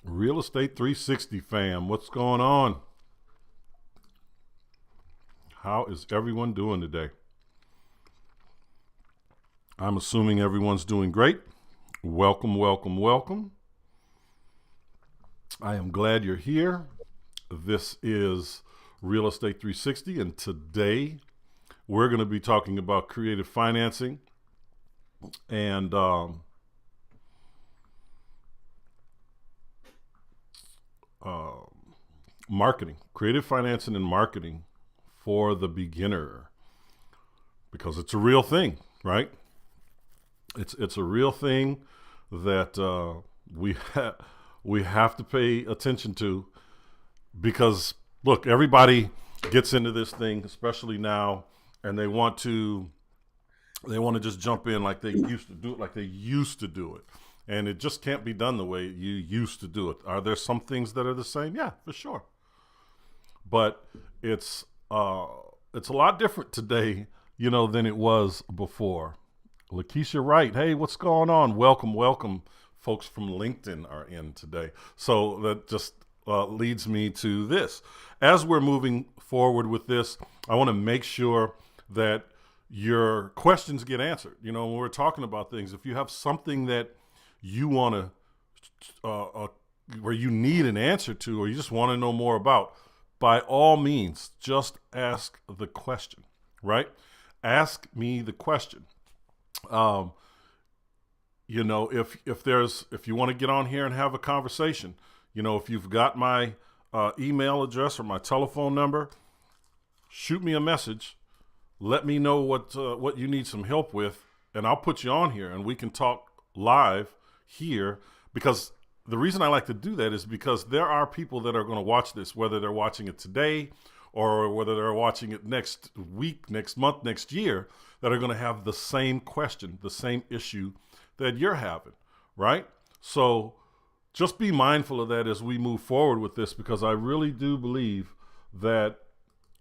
Real Estate 360 fam, what's going on? How is everyone doing today? I'm assuming everyone's doing great. Welcome, welcome, welcome. I am glad you're here. This is Real Estate 360, and today we're going to be talking about creative financing and marketing, creative financing and marketing for the beginner, because it's a real thing, right? It's a real thing that we have to pay attention to, because look, everybody gets into this thing, especially now, and they want to just jump in like they used to do it. And it just can't be done the way you used to do it. Are there some things that are the same? Yeah, for sure. But it's a lot different today, than it was before. Lakeisha Wright, hey, what's going on? Welcome, welcome. Folks from LinkedIn are in today. So that just leads me to this. As we're moving forward with this, I want to make sure that your questions get answered. When we're talking about things, if you have something that you want to, where you need an answer to, or you just want to know more about, by all means, just ask the question, right? Ask me the question. If you want to get on here and have a conversation, if you've got my email address or my telephone number, shoot me a message. Let me know what you need some help with, and I'll put you on here and we can talk live here, because the reason I like to do that is because there are people that are going to watch this, whether they're watching it today or whether they're watching it next week, next month, next year, that are going to have the same question, the same issue that you're having, right? So just be mindful of that as we move forward with this, because I really do believe that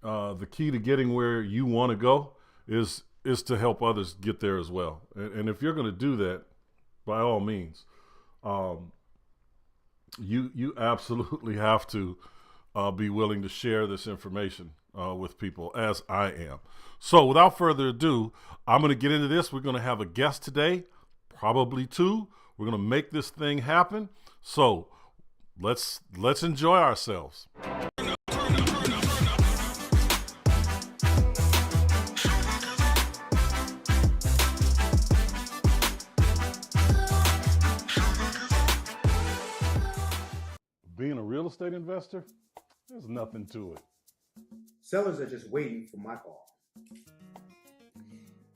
the key to getting where you want to go is to help others get there as well. And if you're going to do that, by all means, you absolutely have to be willing to share this information with people, as I am. So without further ado, I'm going to get into this. We're going to have a guest today, probably two. We're going to make this thing happen. So let's enjoy ourselves. Being a real estate investor, there's nothing to it. Sellers are just waiting for my call.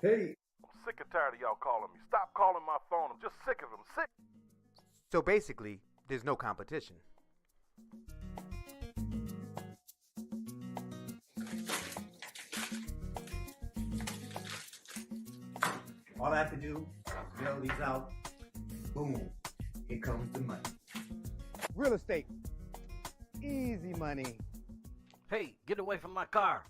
Hey. I'm sick and tired of y'all calling me. Stop calling my phone. I'm just sick of them. Sick. So basically, there's no competition. All I have to do is mail these out. Boom. Here comes the money. Real estate. Easy money. Hey, get away from my car.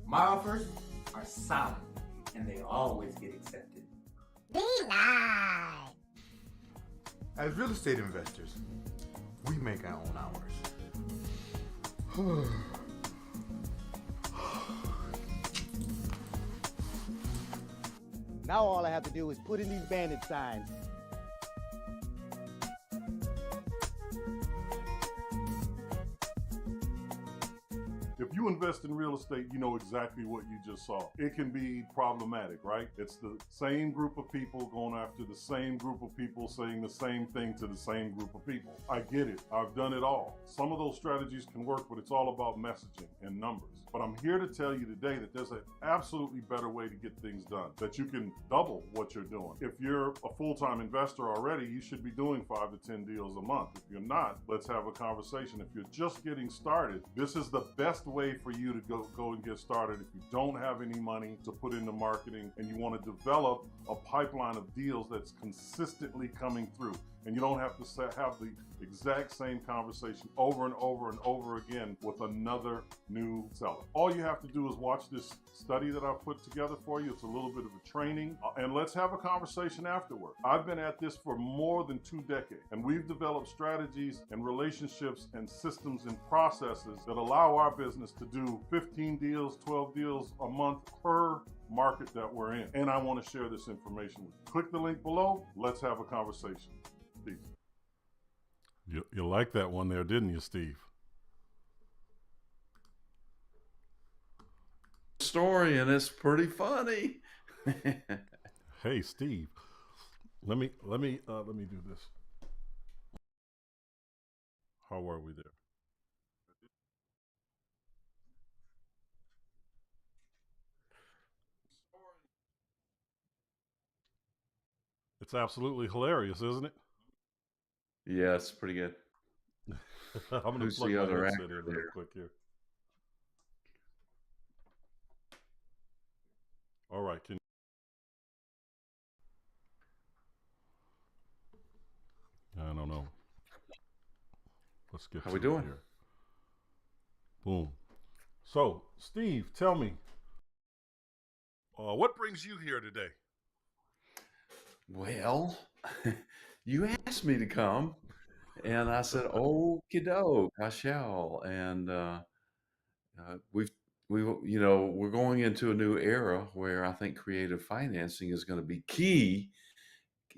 My offers are solid, and they always get accepted. Be nice. As real estate investors, we make our own hours. Now all I have to do is put in these bandit signs. If you invest in real estate, you know exactly what you just saw. It can be problematic, right? It's the same group of people going after the same group of people, saying the same thing to the same group of people. I get it. I've done it all. Some of those strategies can work, but it's all about messaging and numbers. But I'm here to tell you today that there's an absolutely better way to get things done, that you can double what you're doing. If you're a full-time investor already, you should be doing 5 to 10 deals a month. If you're not, let's have a conversation. If you're just getting started, this is the best way for you to go and get started. If you don't have any money to put into marketing and you want to develop a pipeline of deals that's consistently coming through. And you don't have to have the exact same conversation over and over and over again with another new seller. All you have to do is watch this study that I've put together for you. It's a little bit of a training, and let's have a conversation afterward. I've been at this for more than 2 decades, and we've developed strategies and relationships and systems and processes that allow our business to do 15 deals, 12 deals a month per market that we're in. And I want to share this information with you. Click the link below. Let's have a conversation. Peace. You like that one there, didn't you, Steve? Story, and it's pretty funny. Hey, Steve. Let me do this. How are we there? It's absolutely hilarious, isn't it? Yeah, it's pretty good. I'm going to Who's plug the my other headset actor in real there? quick here. All right. I don't know. Let's get How to we it doing? here. Boom. So, Steve, tell me, what brings you here today? Well, you asked me to come, and I said, "Okie doke, I shall." And we've we're going into a new era where I think creative financing is going to be key,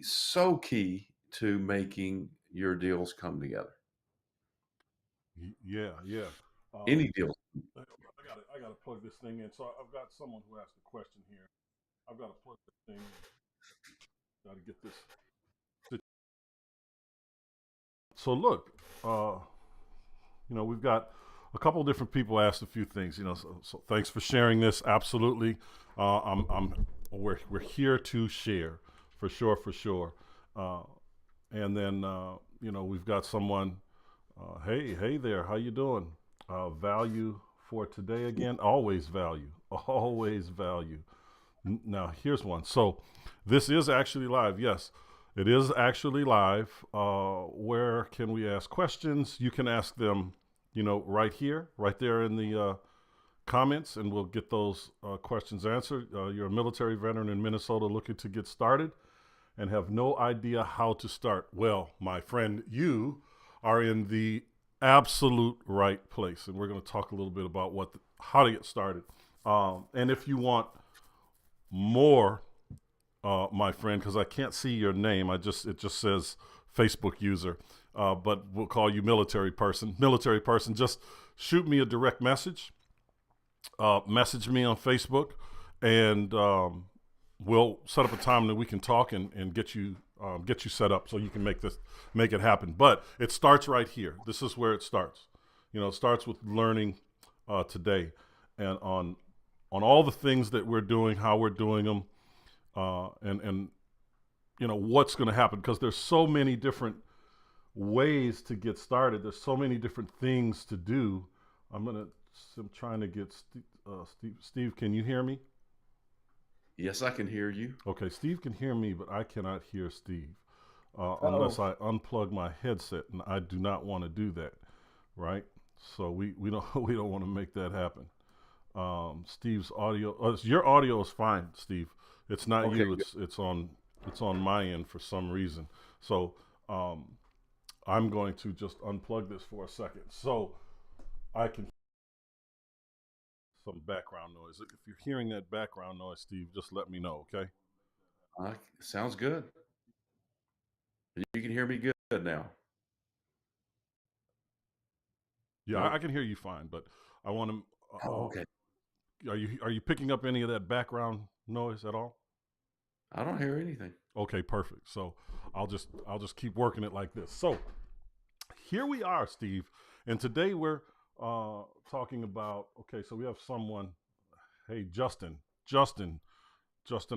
so key to making your deals come together. Yeah, yeah. Um, Any deal. I gotta plug this thing in. So I've got someone who asked a question here. I've got to plug this thing in. Got to get this. So look, we've got a couple of different people asked a few things. So thanks for sharing this. Absolutely, we're here to share for sure, for sure. And then we've got someone. Hey there, how you doing? Value for today again. Always value. Always value. Now here's one. So this is actually live. Yes, it is actually live. Where can we ask questions? You can ask them, right here, right there in the comments, and we'll get those questions answered. You're a military veteran in Minnesota looking to get started and have no idea how to start. Well, my friend, you are in the absolute right place, and we're going to talk a little bit about how to get started. And if you want more, my friend, because I can't see your name, it just says Facebook user, but we'll call you military person. Military person, just shoot me a direct message. Message me on Facebook, and we'll set up a time that we can talk and get you set up so you can make it happen. But it starts right here. This is where it starts. It starts with learning today, and on all the things that we're doing, how we're doing them, and what's going to happen, because there's so many different ways to get started. There's so many different things to do. I'm trying to get Steve. Steve, can you hear me? Yes, I can hear you. Okay, Steve can hear me, but I cannot hear Steve unless I unplug my headset, and I do not want to do that. Right? So we don't want to make that happen. Steve's audio, your audio is fine, Steve. It's not Okay, you. good. It's on my end for some reason. So I'm going to just unplug this for a second so I can. Some background noise. If you're hearing that background noise, Steve, just let me know, okay? Sounds good. You can hear me good now. Yeah, No? I can hear you fine, but I want to. Oh, okay. Are you picking up any of that background noise at all? I don't hear anything. Okay, perfect. So I'll just keep working it like this. So here we are, Steve, and today we're talking about. Okay, so we have someone. Hey, Justin. I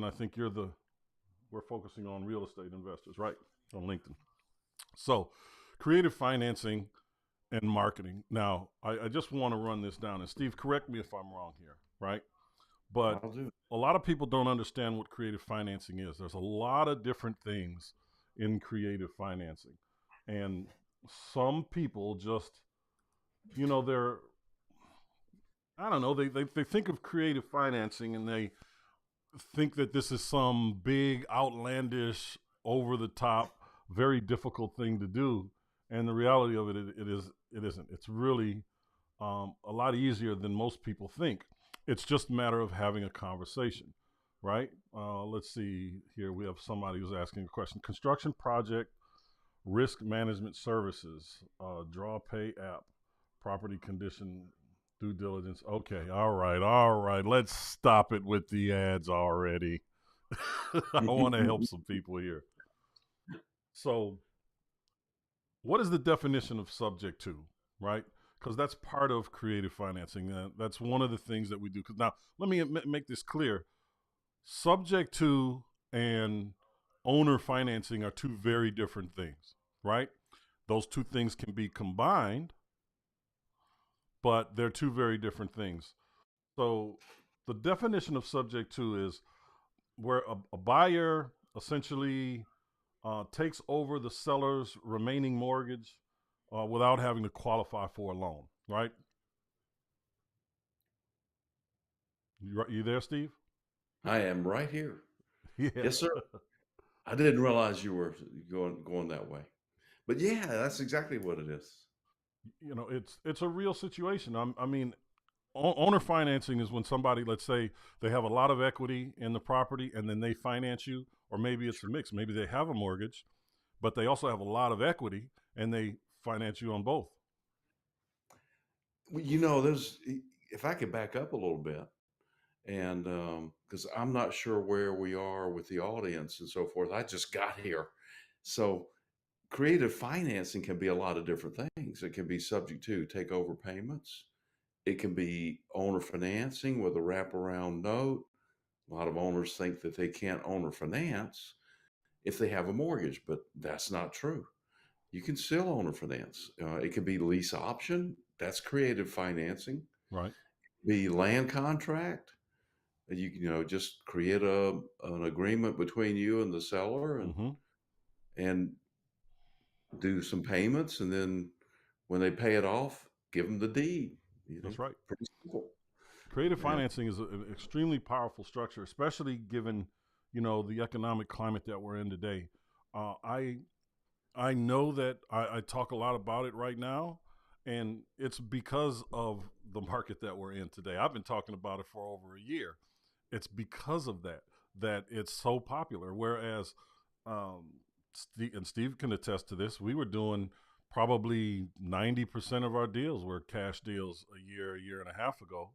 think we're focusing on real estate investors, right? On LinkedIn. So, creative financing and marketing. Now, I just want to run this down, and Steve, correct me if I'm wrong here, right? But I'll do. a lot of people don't understand what creative financing is. There's a lot of different things in creative financing. And some people just, they're, I don't know, they think of creative financing and they think that this is some big, outlandish, over the top, very difficult thing to do. And the reality of it isn't. It's really a lot easier than most people think. It's just a matter of having a conversation, right? Let's see here. We have somebody who's asking a question. Construction project risk management services, draw pay app, property condition due diligence. Okay, all right. Let's stop it with the ads already. I want to help some people here. So, what is the definition of subject to, right? Because that's part of creative financing. That's one of the things that we do. Because now, let me make this clear. Subject to and owner financing are two very different things, right? Those two things can be combined, but they're two very different things. So the definition of subject to is where a buyer essentially takes over the seller's remaining mortgage without having to qualify for a loan, right? You there, Steve? I am right here. Yeah. Yes, sir. I didn't realize you were going that way. But yeah, that's exactly what it is. It's a real situation. I mean, owner financing is when somebody, let's say, they have a lot of equity in the property and then they finance you, or maybe it's a mix. Maybe they have a mortgage, but they also have a lot of equity and they finance you on both. Well, if I could back up a little bit, and because I'm not sure where we are with the audience and so forth. I just got here. So creative financing can be a lot of different things. It can be subject to takeover payments. It can be owner financing with a wraparound note. A lot of owners think that they can't owner finance if they have a mortgage, but that's not true. You can still owner finance. It can be lease option. That's creative financing. Right. Be land contract. Just create an agreement between you and the seller, and do some payments, and then when they pay it off, give them the deed. That's right. Pretty simple. Creative Yeah. financing is an extremely powerful structure, especially given, the economic climate that we're in today. I know that I talk a lot about it right now, and it's because of the market that we're in today. I've been talking about it for over a year. It's because of that it's so popular. Whereas, Steve can attest to this, we were doing probably 90% of our deals were cash deals a year and a half ago.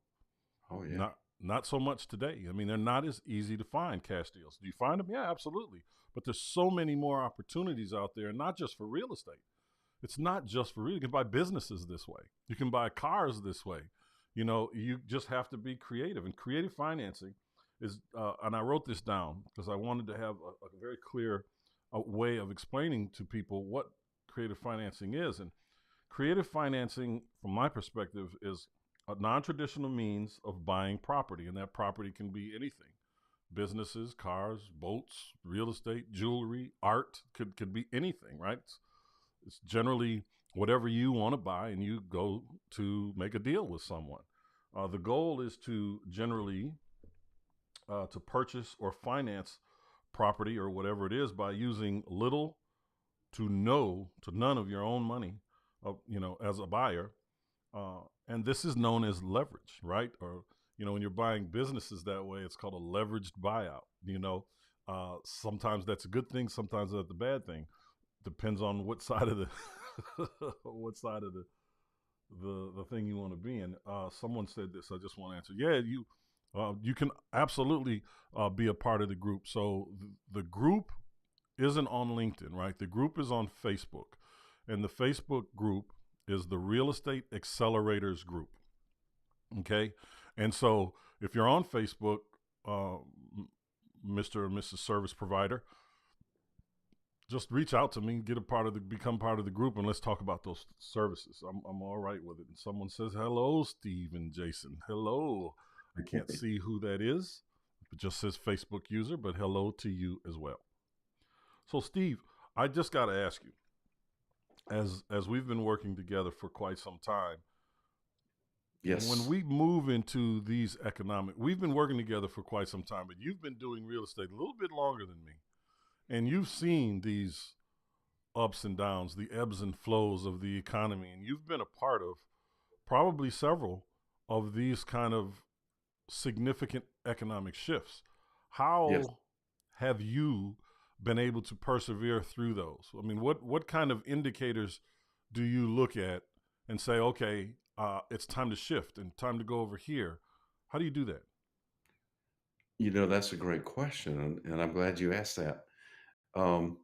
Oh yeah. Not so much today. I mean, they're not as easy to find, cash deals. Do you find them? Yeah, absolutely. But there's so many more opportunities out there, not just for real estate. It's not just for real. You can buy businesses this way. You can buy cars this way. You just have to be creative. And creative financing is, and I wrote this down because I wanted to have a very clear way of explaining to people what creative financing is. And creative financing, from my perspective, is a non-traditional means of buying property, and that property can be anything: businesses, cars, boats, real estate, jewelry, art. Could be anything, right? It's generally whatever you want to buy, and you go to make a deal with someone. The goal is to generally to purchase or finance property or whatever it is by using little to none of your own money, as a buyer. And this is known as leverage, right? Or, when you're buying businesses that way, it's called a leveraged buyout. Sometimes that's a good thing. Sometimes that's a bad thing. Depends on what side of the, the thing you want to be in. Someone said this. I just want to answer. Yeah, you can absolutely be a part of the group. So the group isn't on LinkedIn, right? The group is on Facebook, and the Facebook group is the Real Estate Accelerators Group. Okay, and so if you're on Facebook, Mr. or Mrs. Service Provider, just reach out to me, become part of the group, and let's talk about those services. I'm all right with it. And someone says, hello, Steve and Jason. Hello. I can't see who that is. It just says Facebook user, but hello to you as well. So, Steve, I just got to ask you, as we've been working together for quite some time, Yes. when we move into these we've been working together for quite some time, but you've been doing real estate a little bit longer than me, and you've seen these ups and downs, the ebbs and flows of the economy, and you've been a part of probably several of these kind of significant economic shifts. Yes. How have you been able to persevere through those? I mean, what kind of indicators do you look at and say, okay, it's time to shift and time to go over here? How do you do that? That's a great question, and I'm glad you asked that. Um,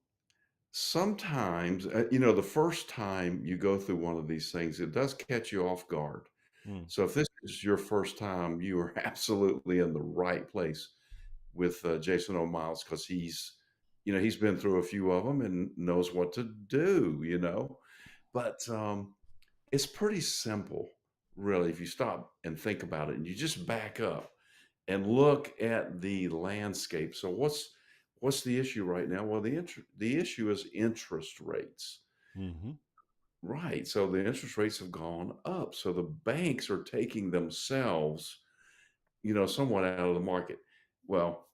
Sometimes, the first time you go through one of these things, it does catch you off guard. Mm, So if this is your first time, you are absolutely in the right place with Jason O'Miles because he's been through a few of them and knows what to do. But it's pretty simple, really, if you stop and think about it, and you just back up and look at the landscape. So what's the issue right now? Well, the issue is interest rates. mm-hmm, Right. So the interest rates have gone up. So the banks are taking themselves, somewhat out of the market. Well,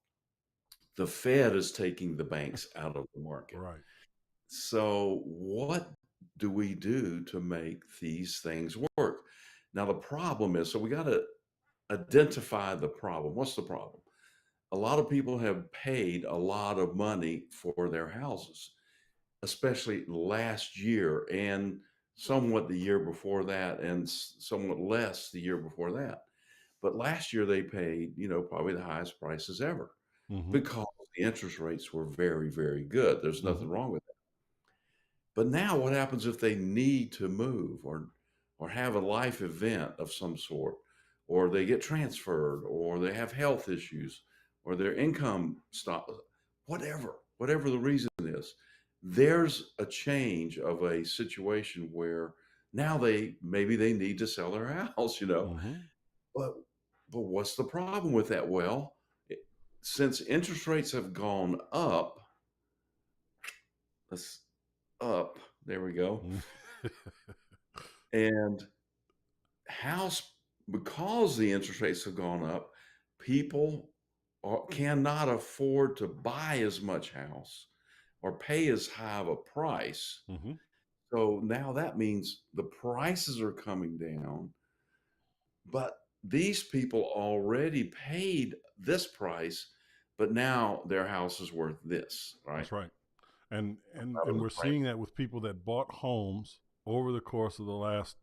the Fed is taking the banks out of the market. right. So what do we do to make these things work? Now the problem is, so we got to identify the problem. What's the problem? A lot of people have paid a lot of money for their houses, especially last year and somewhat the year before that, and somewhat less the year before that. But last year they paid, probably the highest prices ever Mm-hmm, because the interest rates were very, very good. There's mm-hmm, nothing wrong with that. But now what happens if they need to move or have a life event of some sort, or they get transferred, or they have health issues, or their income stops, whatever the reason is, there's a change of a situation where now maybe they need to sell their house. mm-hmm. But but what's the problem with that? Well, since interest rates have gone up, let's up, there we go. And house, because the interest rates have gone up, people cannot afford to buy as much house or pay as high of a price. Mm-hmm. So now that means the prices are coming down, but these people already paid this price, but now their house is worth this, right? That's right. And and Out of and the we're price. seeing that with people that bought homes over the course of the last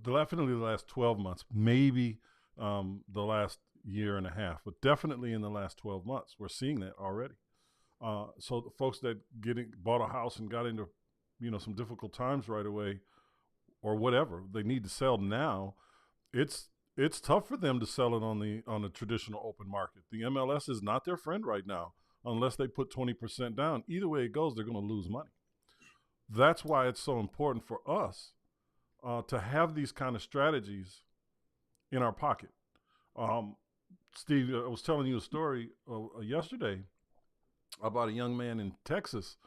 definitely the last 12 months, maybe the last year and a half, but definitely in the last 12 months, we're seeing that already. So the folks that bought a house and got into, some difficult times right away, or whatever they need to sell now, it's tough for them to sell it on the traditional open market. The MLS is not their friend right now unless they put 20% down. Either way it goes, they're going to lose money. That's why it's so important for us to have these kind of strategies in our pocket. Um, Steve, I was telling you a story yesterday about a young man in Texas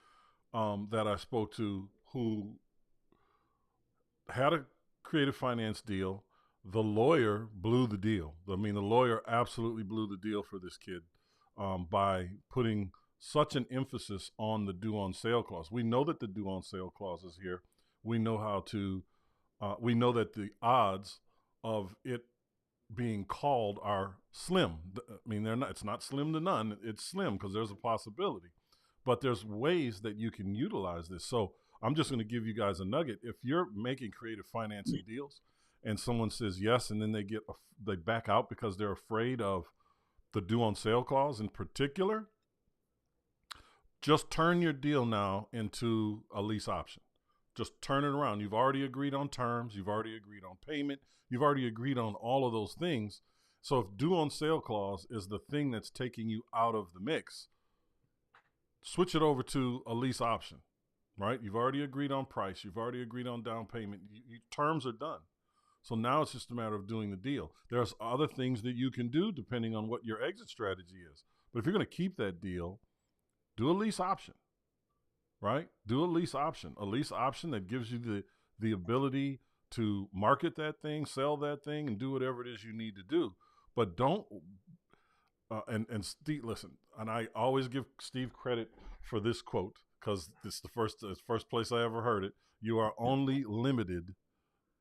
that I spoke to who had a creative finance deal. The lawyer blew the deal. I mean, the lawyer absolutely blew the deal for this kid by putting such an emphasis on the due on sale clause. We know that the due on sale clause is here. We know we know that the odds of it being called are slim. I mean, it's not slim to none. It's slim because there's a possibility, but there's ways that you can utilize this. So I'm just going to give you guys a nugget. If you're making creative financing deals and someone says yes, and then they back out because they're afraid of the due on sale clause in particular, just turn your deal now into a lease option. Just turn it around. You've already agreed on terms. You've already agreed on payment. You've already agreed on all of those things. So if due on sale clause is the thing that's taking you out of the mix, switch it over to a lease option, right? You've already agreed on price. You've already agreed on down payment. Terms are done. So now it's just a matter of doing the deal. There's other things that you can do depending on what your exit strategy is. But if you're going to keep that deal, do a lease option. right? Do a lease option that gives you the ability to market that thing, sell that thing, and do whatever it is you need to do. But don't. And Steve, listen, and I always give Steve credit for this quote because it's the first place I ever heard it. You are only limited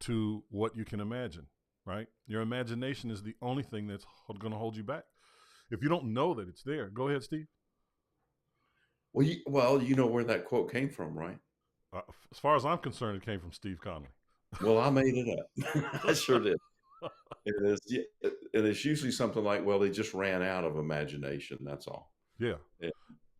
to what you can imagine, right? Your imagination is the only thing that's going to hold you back. If you don't know that it's there, go ahead, Steve. Well, you know where that quote came from, right? As far as I'm concerned, it came from Steve Conley. Well, I made it up. I sure did. It is, yeah, and it's usually something like, well, they just ran out of imagination. That's all. Yeah. Yeah.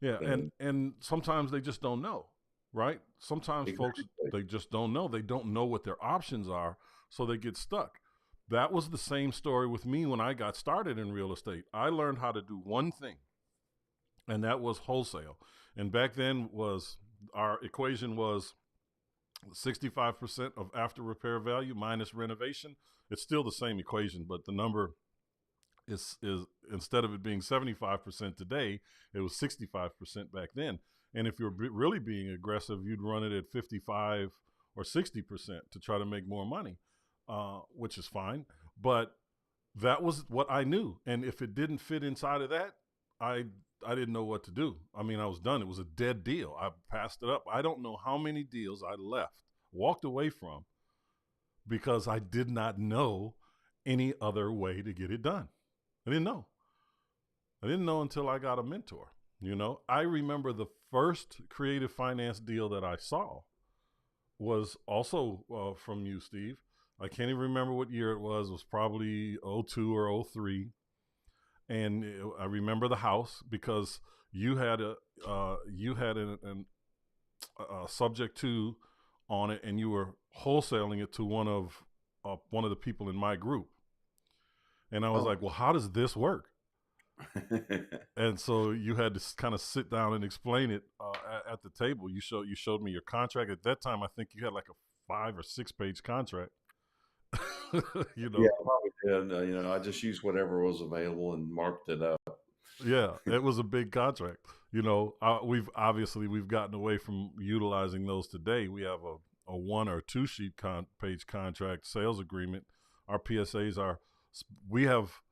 Yeah. And sometimes they just don't know, right? Sometimes folks, they just don't know. They don't know what their options are, so they get stuck. That was the same story with me when I got started in real estate. I learned how to do one thing, and that was wholesale. And back then our equation was 65% of after repair value minus renovation. It's still the same equation, but the number is instead of it being 75% today, it was 65% back then. And if you're really being aggressive, you'd run it at 55 or 60% to try to make more money, which is fine. But that was what I knew. And if it didn't fit inside of that, I didn't know what to do. I mean, I was done. It was a dead deal. I passed it up. I don't know how many deals I walked away from, because I did not know any other way to get it done. I didn't know. I didn't know until I got a mentor. I remember the first creative finance deal that I saw was also from you, Steve. I can't even remember what year it was. It was probably 02 or 03. And I remember the house because you had a subject to on it, and you were wholesaling it to one of the people in my group. And I was like, well, how does this work? And so you had to kind of sit down and explain it at the table. You showed me your contract. At that time, I think you had like a 5 or 6 page contract. Yeah, I probably did. I just used whatever was available and marked it up. Yeah, it was a big contract. We've gotten away from utilizing those today. We have a 1 or 2 sheet page contract sales agreement. Our PSAs are, we have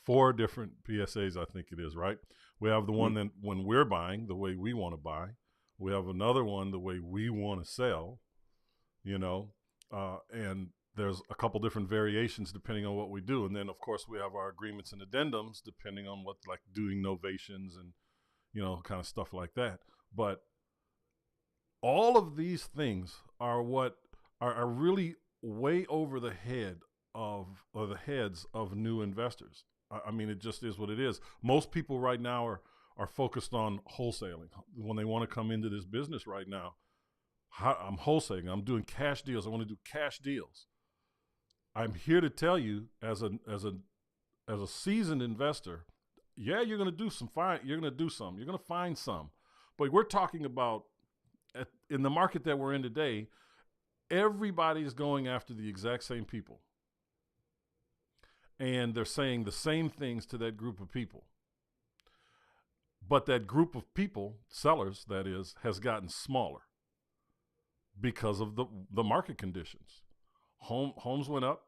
4 different PSAs, I think it is, right? We have the one that when we're buying the way we want to buy. We have another one the way we want to sell, and there's a couple different variations depending on what we do. And then, of course, we have our agreements and addendums depending on what, like doing novations and, kind of stuff like that. But all of these things are what are really way over the heads of new investors. I mean, it just is what it is. Most people right now are focused on wholesaling when they want to come into this business right now. I'm wholesaling. I'm doing cash deals. I want to do cash deals. I'm here to tell you, as a seasoned investor, yeah, you're going to do some fine. You're going to do some. You're going to find some. But we're talking about in the market that we're in today, everybody's going after the exact same people. And they're saying the same things to that group of people. But that group of people, sellers, that is, has gotten smaller because of the market conditions. Homes went up,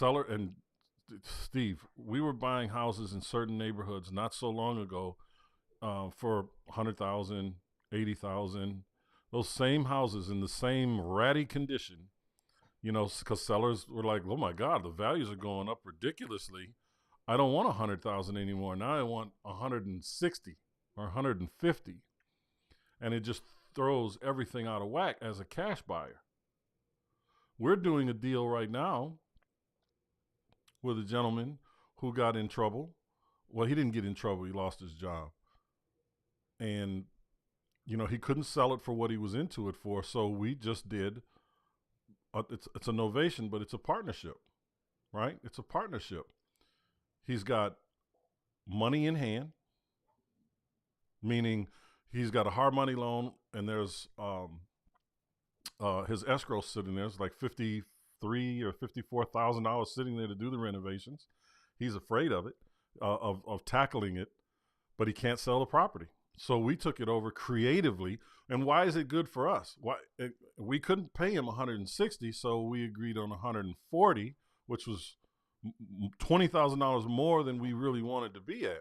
and Steve, we were buying houses in certain neighborhoods not so long ago for $100,000, $80,000. Those same houses in the same ratty condition, because sellers were like, oh my God, the values are going up ridiculously. I don't want 100,000 anymore. Now I want 160 or 150. And it just throws everything out of whack as a cash buyer. We're doing a deal right now with a gentleman who got in trouble. Well, he didn't get in trouble. He lost his job. And, he couldn't sell it for what he was into it for. So we just did, it's a novation, but it's a partnership, right? It's a partnership. He's got money in hand, meaning he's got a hard money loan, and there's his escrow sitting there. It's like $53,000 or $54,000 sitting there to do the renovations. He's afraid of it, of tackling it, but he can't sell the property. So we took it over creatively. And why is it good for us? We couldn't pay him 160, so we agreed on 140, which was $20,000 more than we really wanted to be at.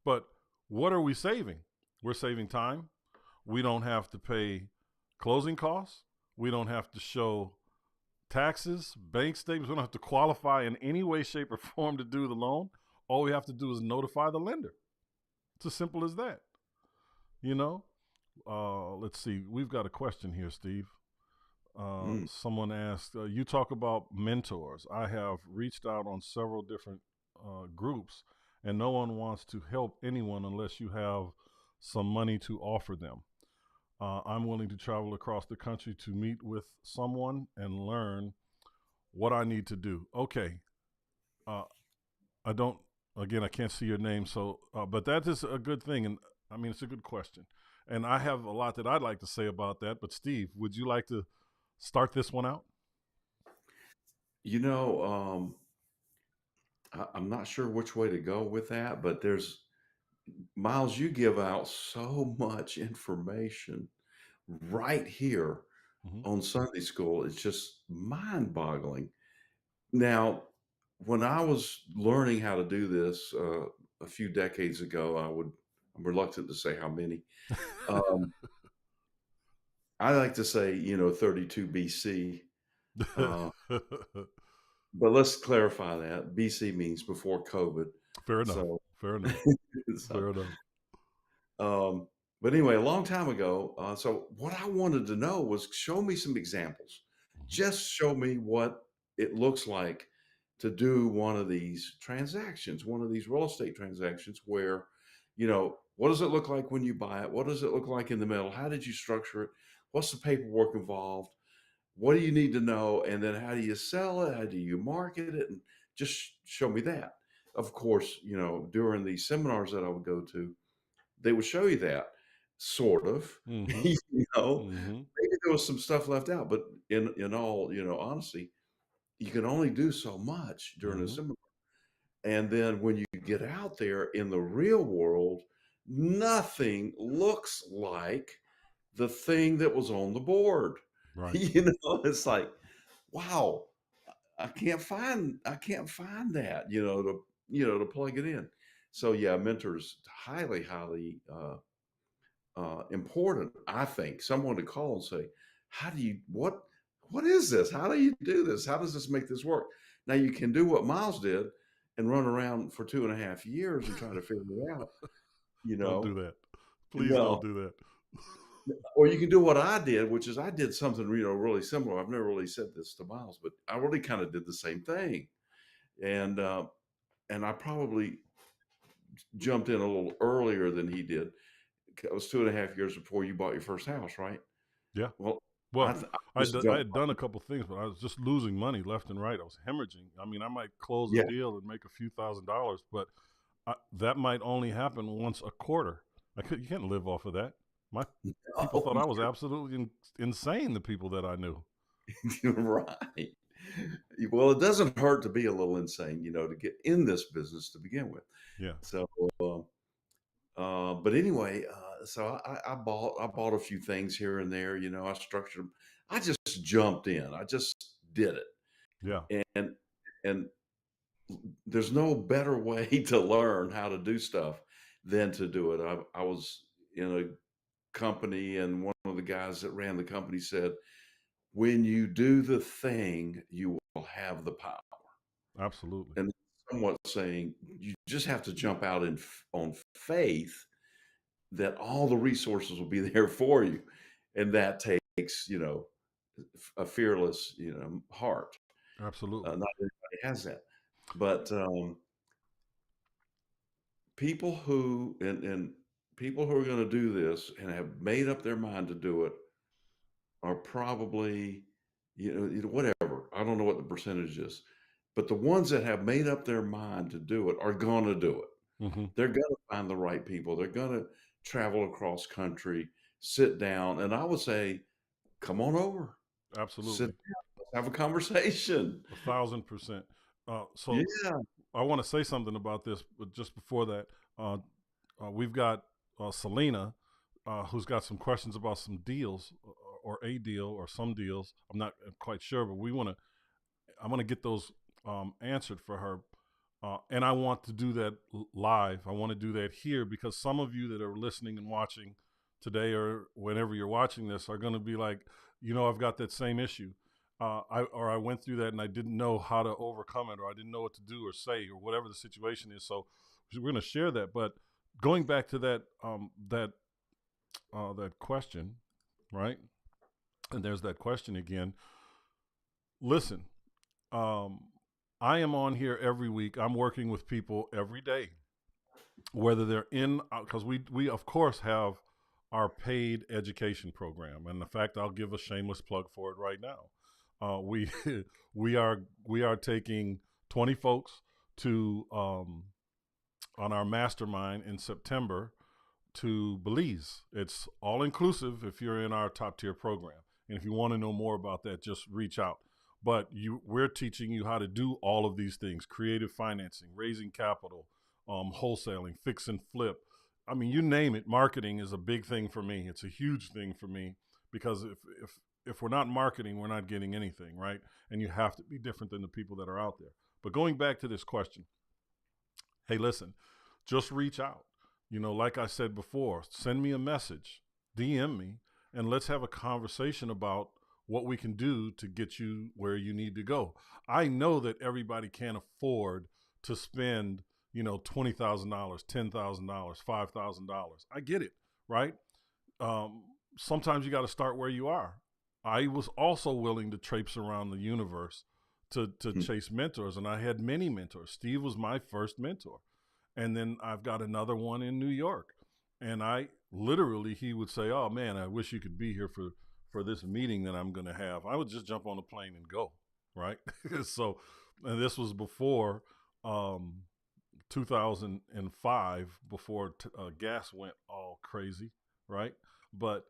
But what are we saving? We're saving time. We don't have to pay closing costs. We don't have to show taxes, bank statements. We don't have to qualify in any way, shape, or form to do the loan. All we have to do is notify the lender. It's as simple as that. You know, let's see. We've got a question here, Steve. Someone asked, you talk about mentors. I have reached out on several different groups, and no one wants to help anyone unless you have some money to offer them. I'm willing to travel across the country to meet with someone and learn what I need to do. Okay. I can't see your name. So, but that is a good thing. And I mean, it's a good question. And I have a lot that I'd like to say about that. But Steve, would you like to start this one out? You know, I'm not sure which way to go with that, but Miles, you give out so much information right here on Sunday School. It's just mind boggling. Now, when I was learning how to do this a few decades ago, I'm reluctant to say how many. I like to say, 32 BC. But let's clarify that. BC means before COVID. Fair enough. So, Fair enough. Fair enough. But anyway, a long time ago. So what I wanted to know was show me some examples. Just show me what it looks like to do one of these transactions, one of these real estate transactions where, what does it look like when you buy it? What does it look like in the middle? How did you structure it? What's the paperwork involved? What do you need to know? And then how do you sell it? How do you market it? And just show me that. Of course, during the seminars that I would go to, they would show you that sort of, maybe there was some stuff left out, but in all, honesty, you can only do so much during a seminar. And then when you get out there in the real world, nothing looks like the thing that was on the board. Right. It's like, wow, I can't find that, to plug it in. So yeah, mentors highly, highly important. I think someone to call and say, what is this? How do you do this? How does this make this work? Now you can do what Miles did and run around for 2.5 years and try to figure it out. Don't do that. Please don't do that. Or you can do what I did, which is I did something, really similar. I've never really said this to Miles, but I really kind of did the same thing. And I probably jumped in a little earlier than he did. It was 2.5 years before you bought your first house, right? Yeah. Well, I had done a couple things, but I was just losing money left and right. I was hemorrhaging. I mean, I might close a deal and make a few $1,000s, but that might only happen once a quarter. You can't live off of that. People thought I was absolutely insane, the people that I knew. Right. Well, it doesn't hurt to be a little insane, to get in this business to begin with. Yeah. So, but anyway, so I bought a few things here and there, I structured them. I just jumped in. I just did it. Yeah. And there's no better way to learn how to do stuff than to do it. I was in a company, and one of the guys that ran the company said, when you do the thing, you will have the power. Absolutely. And somewhat saying you just have to jump out on faith that all the resources will be there for you. And that takes, a fearless, heart. Absolutely. Not everybody has that. But people who people who are going to do this and have made up their mind to do it are probably, whatever. I don't know what the percentage is, but the ones that have made up their mind to do it are going to do it. They're going to find the right people. They're going to travel across country, sit down, and I would say, come on over. Absolutely. Sit down, let's have a conversation. 1,000%. So yeah. I want to say something about this, but just before that, we've got Selena, who's got some questions about some deals or a deal or some deals. I'm not quite sure, but I'm going to get those answered for her. And I want to do that live. I want to do that here because some of you that are listening and watching today or whenever you're watching this are going to be like, I've got that same issue. I went through that and I didn't know how to overcome it, or I didn't know what to do or say, or whatever the situation is. So we're going to share that. But going back to that question, right? And there's that question again. Listen, I am on here every week. I'm working with people every day, whether they're in, because we of course have our paid education program. And in fact, I'll give a shameless plug for it right now. We we are taking 20 folks to on our mastermind in September to Belize. It's all inclusive if you're in our top tier program. And if you want to know more about that, just reach out. But we're teaching you how to do all of these things: creative financing, raising capital, wholesaling, fix and flip. I mean, you name it. Marketing is a big thing for me. It's a huge thing for me because if we're not marketing, we're not getting anything, right? And you have to be different than the people that are out there. But going back to this question, hey, listen, just reach out. Like I said before, send me a message, DM me, and let's have a conversation about what we can do to get you where you need to go. I know that everybody can't afford to spend, $20,000, $10,000, $5,000. I get it, right? Sometimes you got to start where you are. I was also willing to traipse around the universe to chase mentors, and I had many mentors. Steve was my first mentor. And then I've got another one in New York. And he would say, oh man, I wish you could be here for this meeting that I'm going to have. I would just jump on the plane and go, right? So, and this was before 2005, before gas went all crazy, right? But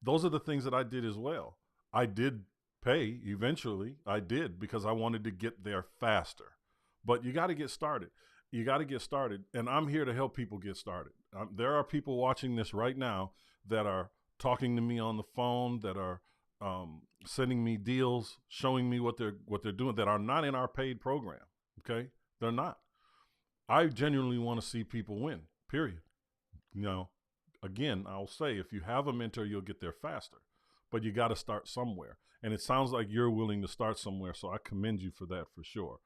those are the things that I did as well. I did pay eventually. I did because I wanted to get there faster. But you got to get started. You got to get started. And I'm here to help people get started. There are people watching this right now that are talking to me on the phone, that are sending me deals, showing me what they're doing, that are not in our paid program. Okay, they're not. I genuinely want to see people win. Period. Again, I'll say if you have a mentor, you'll get there faster. But you got to start somewhere. And it sounds like you're willing to start somewhere, so I commend you for that for sure.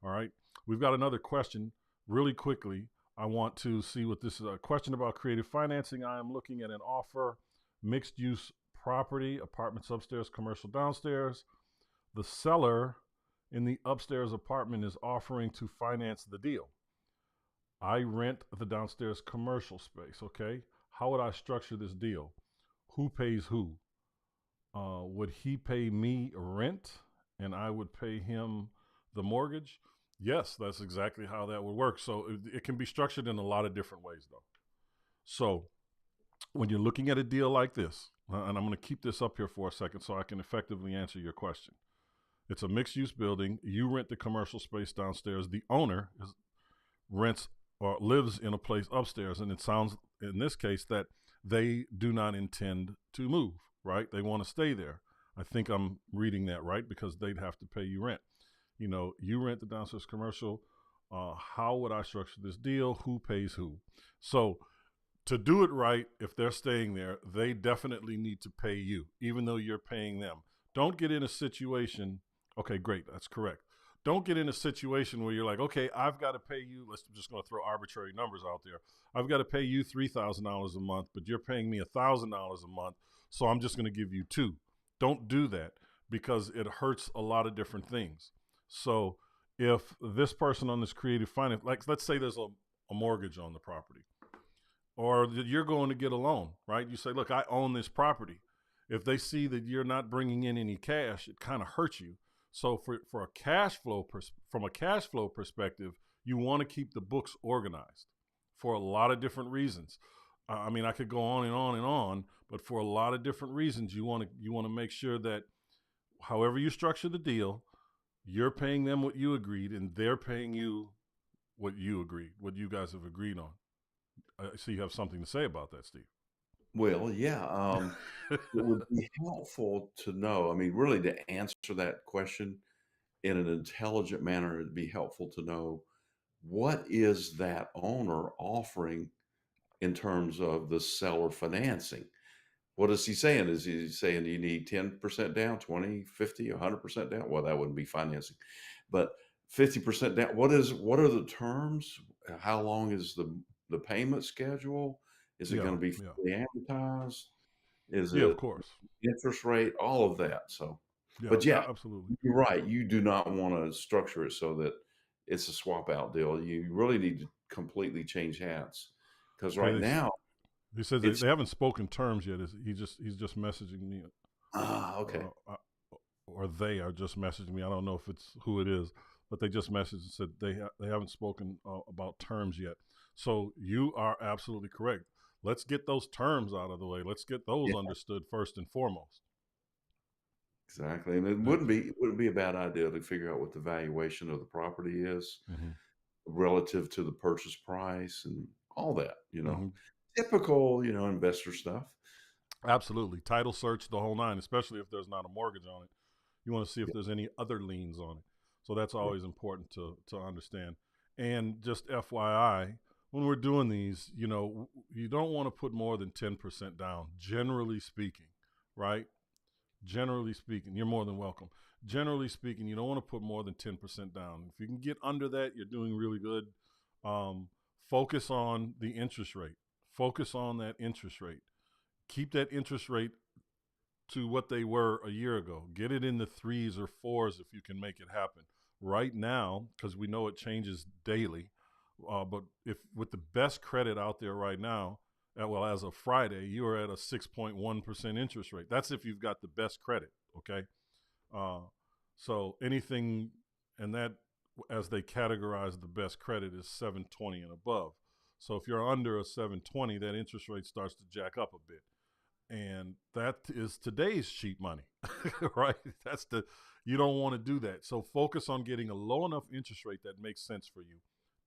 All right. We've got another question really quickly. I want to see what this is. A question about creative financing. I am looking at an offer, mixed use property, apartments upstairs, commercial downstairs. The seller in the upstairs apartment is offering to finance the deal. I rent the downstairs commercial space. Okay. How would I structure this deal? Who pays who? Would he pay me rent and I would pay him the mortgage? Yes, that's exactly how that would work. So it can be structured in a lot of different ways, though. So when you're looking at a deal like this, and I'm going to keep this up here for a second so I can effectively answer your question. It's a mixed-use building. You rent the commercial space downstairs. The owner rents or lives in a place upstairs, and it sounds, in this case, that they do not intend to move, right? They want to stay there. I think I'm reading that right because they'd have to pay you rent. You rent the downstairs commercial. How would I structure this deal? Who pays who? So to do it right, if they're staying there, they definitely need to pay you, even though you're paying them. Don't get in a situation. Okay, great. That's correct. Don't get in a situation where you're like, okay, I've got to pay you. I'm just going to throw arbitrary numbers out there. I've got to pay you $3,000 a month, but you're paying me $1,000 a month. So I'm just going to give you $2,000. Don't do that because it hurts a lot of different things. So if this person on this creative finance, like let's say there's a mortgage on the property, or that you're going to get a loan, right? You say, look, I own this property. If they see that you're not bringing in any cash, it kind of hurts you. So for a cash flow, from a cash flow perspective, you want to keep the books organized for a lot of different reasons. I mean, I could go on and on and on, but for a lot of different reasons, you want to make sure that however you structure the deal, you're paying them what you agreed, and they're paying you what you agreed, what you guys have agreed on. I see you have something to say about that, Steve. Well, yeah, it would be helpful to know. I mean, really, to answer that question in an intelligent manner, it'd be helpful to know what is that owner offering in terms of the seller financing. What is he saying? Is he saying you need 10% down, 20, 50, 100% down? Well, that wouldn't be financing, but 50% down. What are the terms? How long is the payment schedule? Is it Yeah, going to be yeah, fully amortized? Is yeah. Of it course. interest rate? All of that. So, Yeah, but yeah, absolutely. you're right. You do not want to structure it so that it's a swap out deal. You really need to completely change hats because right Okay. now He says it's they haven't spoken terms yet. He's just messaging me, okay. or they are just messaging me. I don't know if it's who it is, but they just messaged and said they haven't spoken about terms yet. So you are absolutely correct. Let's get those terms out of the way. Let's get those Yeah, understood first and foremost. exactly. And That's it wouldn't be a bad idea to figure out what the valuation of the property is hmm relative to the purchase price and all that, hmm typical, investor stuff. absolutely title search the whole nine, especially if there's not a mortgage on it. You want to see if Yeah. there's any other liens on it. So that's always important to understand. And just FYI, when we're doing these, you don't want to put more than 10% down, generally speaking, right? Generally speaking, you're more than welcome. Generally speaking, you don't want to put more than 10% down. If you can get under that, you're doing really good. Um, Focus on the interest rate. Focus on that interest rate. Keep that interest rate to what they were a year ago. Get it in the threes or fours if you can make it happen. Right now, because we know it changes daily, but if with the best credit out there right now, as of Friday, you are at a 6.1% interest rate. That's if you've got the best credit. Okay, uh, so anything, and that as they categorize the best credit is 720 and above. So if you're under a 720, that interest rate starts to jack up a bit, and that is today's cheap money. Right? You don't want to do that. So focus on getting a low enough interest rate that makes sense for you.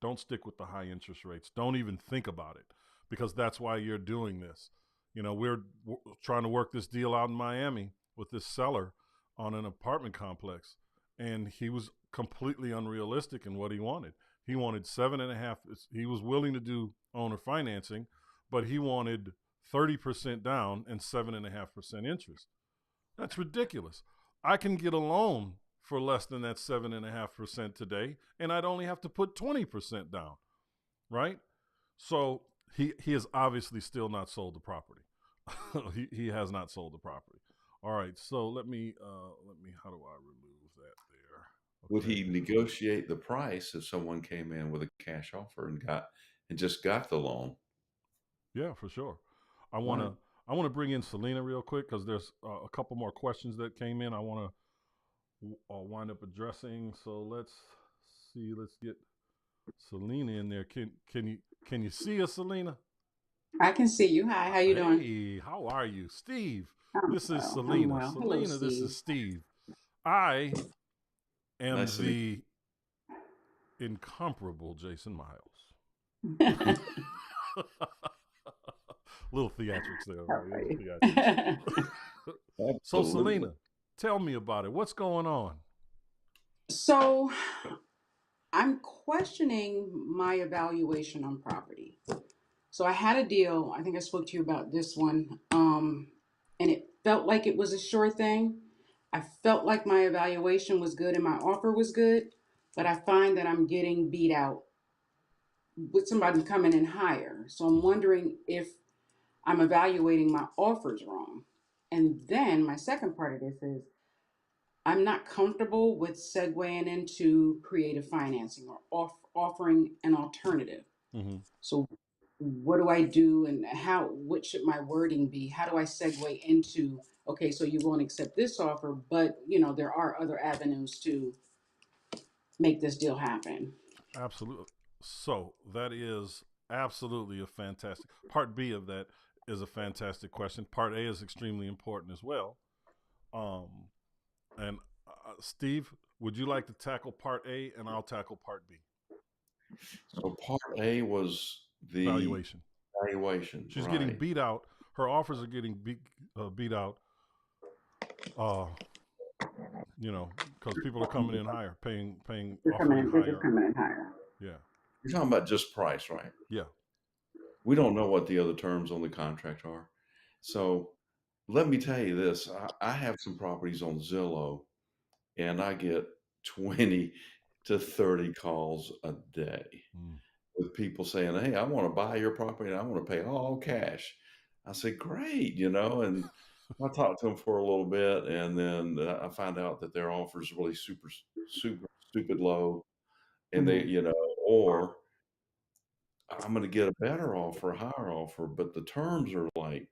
Don't stick with the high interest rates. Don't even think about it, because that's why you're doing this. We're trying to work this deal out in Miami with this seller on an apartment complex, and he was completely unrealistic in what he wanted. He wanted 7.5. He was willing to do owner financing, but he wanted 30% down and 7.5% interest. That's ridiculous. I can get a loan for less than that 7.5% today, and I'd only have to put 20% down, right? So he has obviously still not sold the property. He has not sold the property. All right, so let me how do I remove that Would there? he Okay. negotiate the price if someone came in with a cash offer and just got the loan? Yeah, for sure. I want Right. to I want to bring in Selena real quick because there's a couple more questions that came in. I want to wind up addressing. So let's see. Let's get Selena in there. Can you see us, Selena? I can see you. Hi, how you doing? Hey, how are you, Steve? I'm This is well. I'm Selena. well. Hello, Selena, this is Steve. Steve. I am Nice to meet the incomparable Jason Miles. All Little theatrics there, right? Little theatrics. right. you. So, Absolutely. Selena, tell me about it. What's going on? So I'm questioning my evaluation on property. So I had a deal. I think I spoke to you about this one. And it felt like it was a sure thing. I felt like my evaluation was good and my offer was good, but I find that I'm getting beat out with somebody coming in higher. So I'm Mhm. wondering if I'm evaluating my offers wrong. And then my second part of this is I'm not comfortable with segueing into creative financing or offering an alternative. Mhm. So what do I do and what should my wording be? How do I segue into, okay, so you won't accept this offer, but there are other avenues to make this deal happen. Absolutely. So that is absolutely a fantastic. Part B of that is a fantastic question. Part A is extremely important as well. Um, and Steve, would you like to tackle Part A, and I'll tackle Part B? So part A was the Valuation. Valuation, She's getting right? beat out. Her offers are getting beat out. You know, because people are coming in higher, offering They're just higher. coming in higher. Yeah, You're talking about just price, right? yeah. We don't know what the other terms on the contract are. So let me tell you this. I have some properties on Zillow and I get 20 to 30 calls a day Mm. with people saying, "Hey, I want to buy your property and I want to pay all cash." I say, "Great," and I talk to them for a little bit, and then I find out that their offer is really super, stupid low, and Mhm. or I'm going to get a better offer, a higher offer, but the terms are like,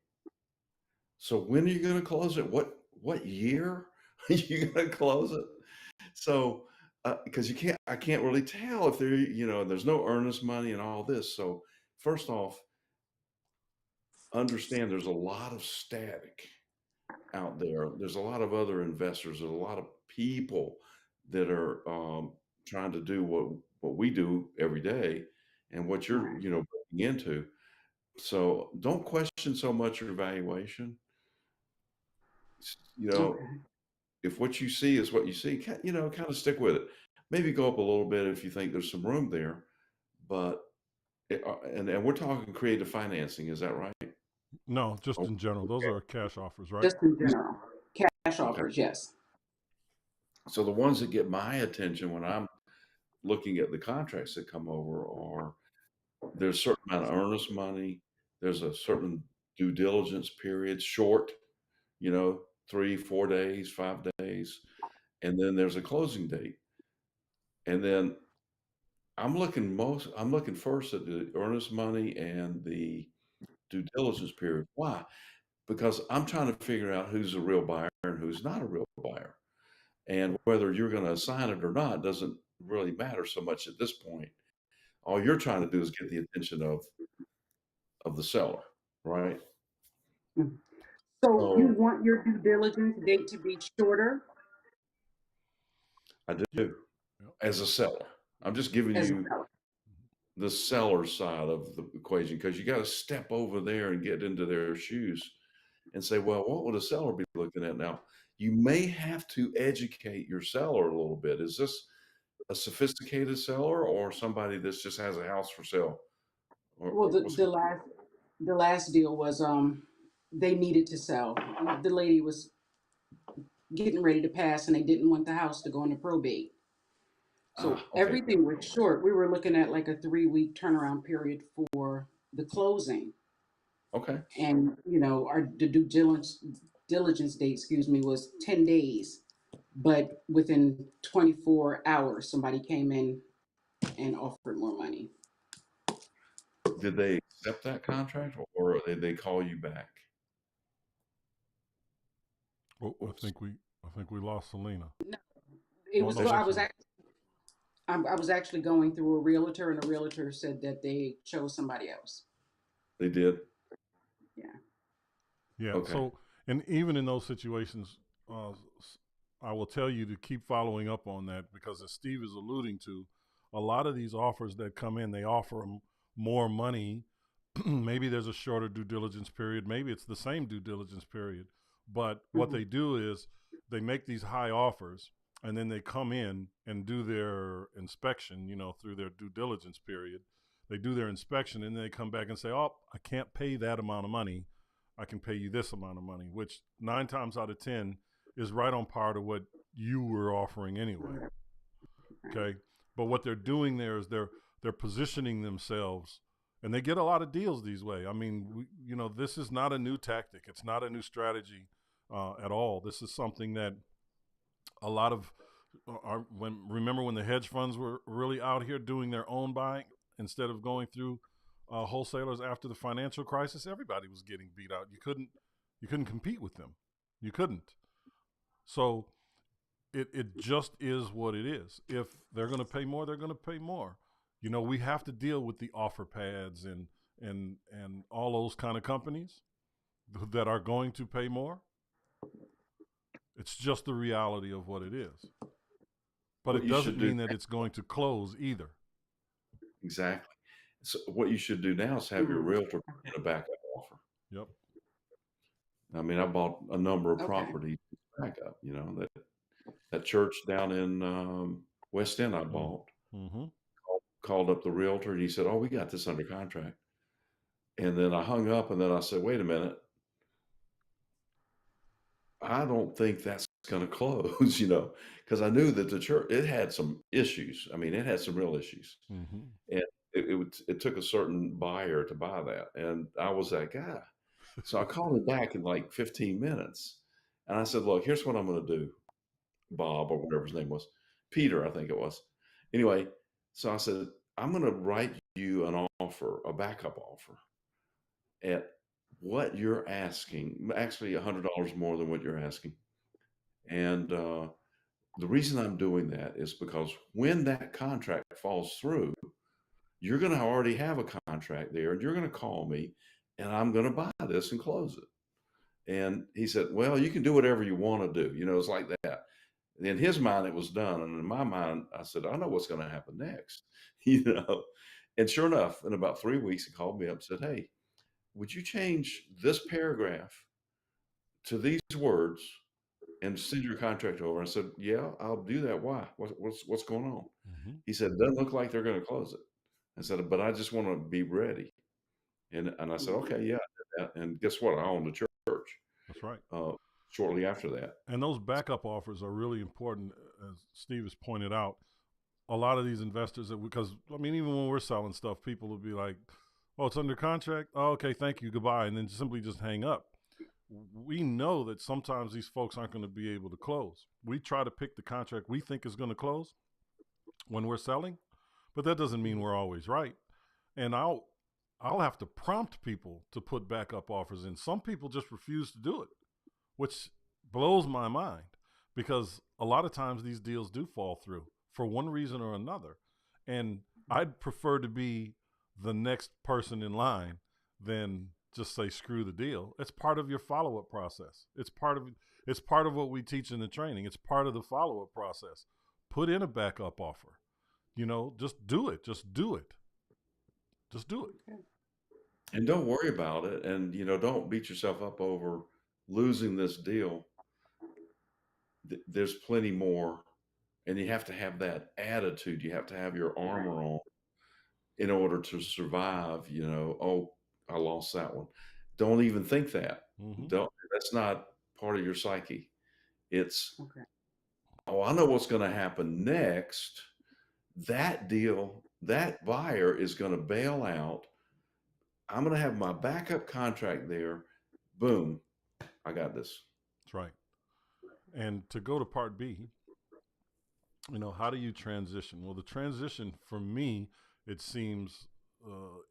so when are you going to close it? What year are you going to close it? So, because I can't really tell if there's no earnest money and all this. So, first off, understand there's a lot of static out there. There's a lot of other investors. There's a lot of people that are trying to do what we do every day, and what you're Right. breaking into. So, don't question so much your valuation. You know, Okay. if what you see is what you see, kind of stick with it. Maybe go up a little bit if you think there's some room there, but and we're talking creative financing, is that right? No, just Oh, in general. Those okay. are cash offers, right? Just in general. Cash Okay. offers, yes. So the ones that get my attention when I'm looking at the contracts that come over are there's a certain amount of earnest money, there's a certain due diligence period, short, 3, 4 days, 5 days, and then there's a closing date. And then I'm looking first at the earnest money and the due diligence period. Why? Because I'm trying to figure out who's a real buyer and who's not a real buyer. And whether you're going to assign it or not doesn't really matter so much at this point. All you're trying to do is get the attention of the seller, right? Mhm. So you So want your due diligence date to be shorter I Yeah. do as a seller. I'm just giving as a you seller? the seller side of the equation because you got to step over there and get into their shoes and say, well, what would a seller be looking at now? You may have to educate your seller a little bit. Is this a sophisticated seller or somebody that just has a house for sale? Well, Or what's the last deal was they needed to sell. The lady was getting ready to pass and they didn't want the house to go into probate. So okay, everything was short. We were looking at like a 3 week turnaround period for the closing. okay. And our the diligence date, excuse me, was 10 days. But within 24 hours, somebody came in and offered more money. Did they accept that contract or did they call you back? Oh, Oops. I think we lost Selena. It Oh was no, There's, I she's was here. I was actually going through a realtor, and a realtor said that they chose somebody else. they did. Yeah. Yeah. Okay. So, and even in those situations, I will tell you to keep following up on that because, as Steve is alluding to, a lot of these offers that come in, they offer more money. Maybe there's a shorter due diligence period. Maybe it's the same due diligence period. But what Hmm. they do is they make these high offers and then they come in and do their inspection, through their due diligence period. They do their inspection and then they come back and say, oh, I can't pay that amount of money. I can pay you this amount of money, which 9 times out of 10 is right on par to what you were offering anyway. Okay. But what they're doing there is they're positioning themselves and they get a lot of deals these way. I mean, this is not a new tactic. It's not a new strategy at all. This is something that a lot of remember when the hedge funds were really out here doing their own buying instead of going through wholesalers after the financial crisis. Everybody was getting beat out. You couldn't compete with them. You couldn't. So it just is what it is. If they're going to pay more, they're going to pay more. We have to deal with the offer pads and all those kind of companies that are going to pay more. It's just the reality of what it is. But What it you doesn't should do mean that it's going to close either. exactly. So what you should do now is have your realtor put in a backup offer. Yep. I mean, I bought a number of Okay. properties backup. That church down in West End I bought. Mm-hmm. Called up the realtor and he said, "Oh, we got this under contract." And then I hung up and then I said, "Wait a minute, I don't think that's going to close," because I knew that the church it had some issues. I mean, it had some real issues, Mm-hmm. and it took a certain buyer to buy that, and I was that guy. So I called him back in like 15 minutes, and I said, "Look, here's what I'm going to do, Bob or whatever his name was, Peter, I think it was." Anyway, so I said, "I'm going to write you an offer, a backup offer, at what you're asking, actually $100 more than what you're asking." And the reason I'm doing that is because when that contract falls through, you're going to already have a contract there, and you're going to call me, and I'm going to buy this and close it. And he said, "Well, you can do whatever you want to do." It's like that. In his mind, it was done. And in my mind, I said, "I know what's going to happen next." you know. And sure enough, in about 3 weeks, he called me up and said, "Hey, would you change this paragraph to these words and send your contract over?" I said, "Yeah, I'll do that. Why? What's going on?" Mm-hmm. He said, "It doesn't look like they're going to close it." I said, "But I just want to be ready." And I said, "Okay, yeah, I did that." And guess what? I owned the church That's right. shortly after that. And those backup offers are really important, as Steve has pointed out. A lot of these investors, because I mean, even when we're selling stuff, people will be like, "Oh, it's under contract. Oh, okay, thank you, goodbye," and then simply just hang up. We know that sometimes these folks aren't going to be able to close. We try to pick the contract we think is going to close when we're selling, but that doesn't mean we're always right. And I'll have to prompt people to put backup offers in. Some people just refuse to do it, which blows my mind, because a lot of times these deals do fall through for one reason or another. And I'd prefer to be the next person in line than just say screw the deal. It's part of your follow-up process. It's part of what we teach in the training. It's part of the follow-up process. Put in a backup offer. Just do it. Just do it. Just do it. And don't worry about it. And, don't beat yourself up over losing this deal. There's plenty more. And you have to have that attitude. You have to have your armor on in order to survive. "Oh, I lost that one." Don't even think that. Mm-hmm. That's not part of your psyche. It's, Okay. "Oh, I know what's going to happen next. That deal, that buyer is going to bail out. I'm going to have my backup contract there. Boom. I got this." That's right. And to go to part B, how do you transition? Well, the transition for me, it seems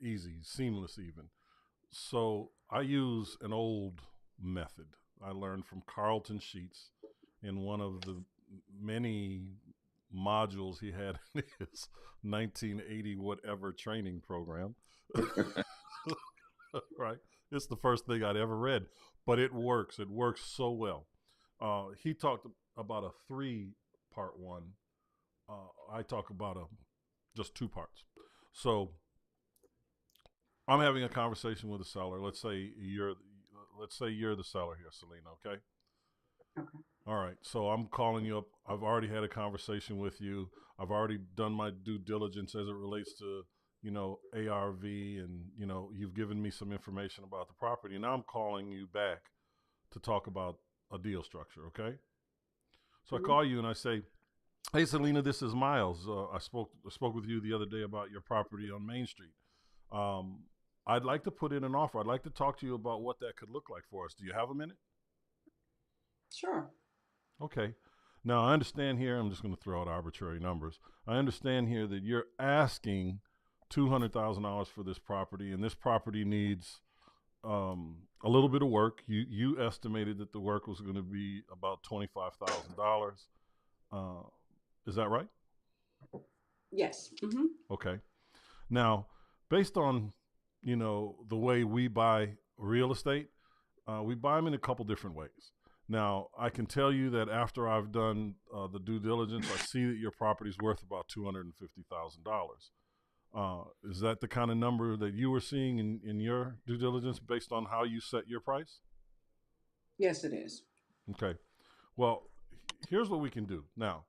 easy, seamless even. So I use an old method I learned from Carlton Sheets in one of the many modules he had in his 1980 whatever training program. Right? It's the first thing I'd ever read, but it works. It works so well. He talked about a 3-part one. I talk about just 2 parts. So I'm having a conversation with a seller. Let's say you're the seller here, Selena. Okay. Okay. All right. So I'm calling you up. I've already had a conversation with you. I've already done my due diligence as it relates to, ARV, and, you've given me some information about the property. And now I'm calling you back to talk about a deal structure. Okay. So I call you and I say, "Hey, Selena, this is Miles. I spoke with you the other day about your property on Main Street. I'd like to put in an offer. I'd like to talk to you about what that could look like for us. Do you have a minute?" Sure. Okay. Now, I understand here, I'm just going to throw out arbitrary numbers. I understand here that you're asking $200,000 for this property, and this property needs a little bit of work. You estimated that the work was going to be about $25,000. Is that right? Yes. Mm-hmm. Okay. Now, based on, the way we buy real estate, we buy them in a couple different ways. Now, I can tell you that after I've done the due diligence, I see that your property is worth about $250,000. Is that the kind of number that you were seeing in your due diligence based on how you set your price? Yes, it is. Okay. Well, here's what we can do. Now,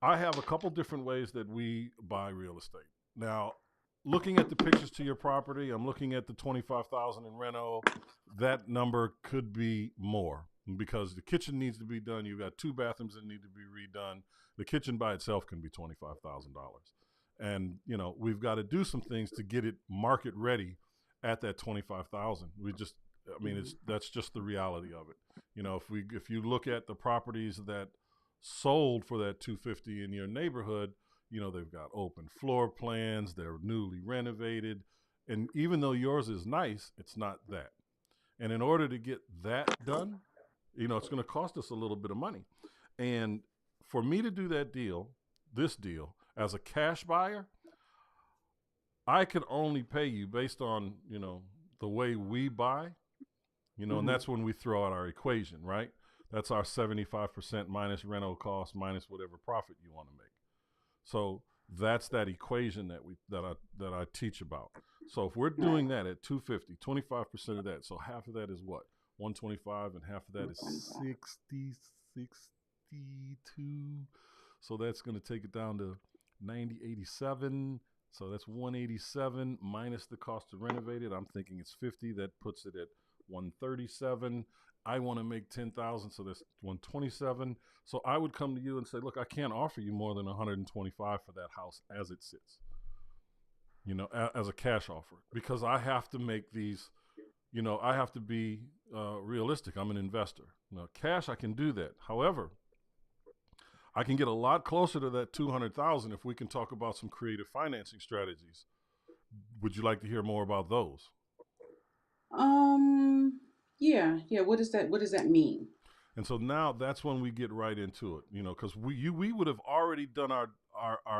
I have a couple different ways that we buy real estate. Now, looking at the pictures to your property, I'm looking at the 25,000 in reno. That number could be more because the kitchen needs to be done. You've got 2 bathrooms that need to be redone. The kitchen by itself can be $25,000. And, you know, we've got to do some things to get it market ready at that 25,000. That's just the reality of it. You know, if you look at the properties that sold for that 250 in your neighborhood, you know, they've got open floor plans, they're newly renovated, and even though yours is nice, it's not that. And in order to get that done, you know, it's going to cost us a little bit of money. And for me to do this deal as a cash buyer, I could only pay you based on, you know, the way we buy, you know, and that's when we throw out our equation, right? That's our 75% minus rental cost minus whatever profit you want to make. So that's that equation that I teach about. So if we're doing that at 250, 25% of that, so half of that is what? 125, and half of that is 62. So that's going to take it down to 87. So that's 187 minus the cost to renovate it. I'm thinking it's 50. That puts it at 137. I want to make 10,000, so that's 127. So I would come to you and say, look, I can't offer you more than 125 for that house as it sits, you know, as a cash offer, because I have to make these, you know, I have to be realistic. I'm an investor. You know, cash, I can do that. However, I can get a lot closer to that 200,000 if we can talk about some creative financing strategies. Would you like to hear more about those? Yeah. What does that mean? And so now that's when we get right into it, you know, because we would have already done our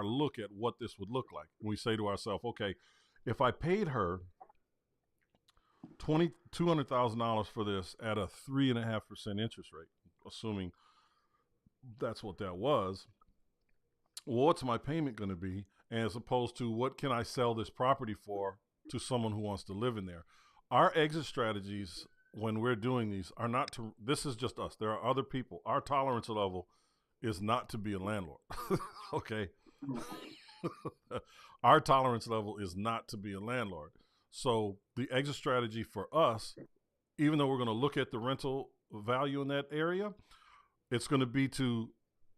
look at what this would look like. We say to ourselves, okay, if I paid her $200,000 for this at a 3.5% interest rate, assuming that's what that was, well, what's my payment going to be, as opposed to what can I sell this property for to someone who wants to live in there? Our exit strategies when we're doing these are not to, this is just us. There are other people. Our tolerance level is not to be a landlord. Okay. Our tolerance level is not to be a landlord. So the exit strategy for us, even though we're going to look at the rental value in that area, it's going to be to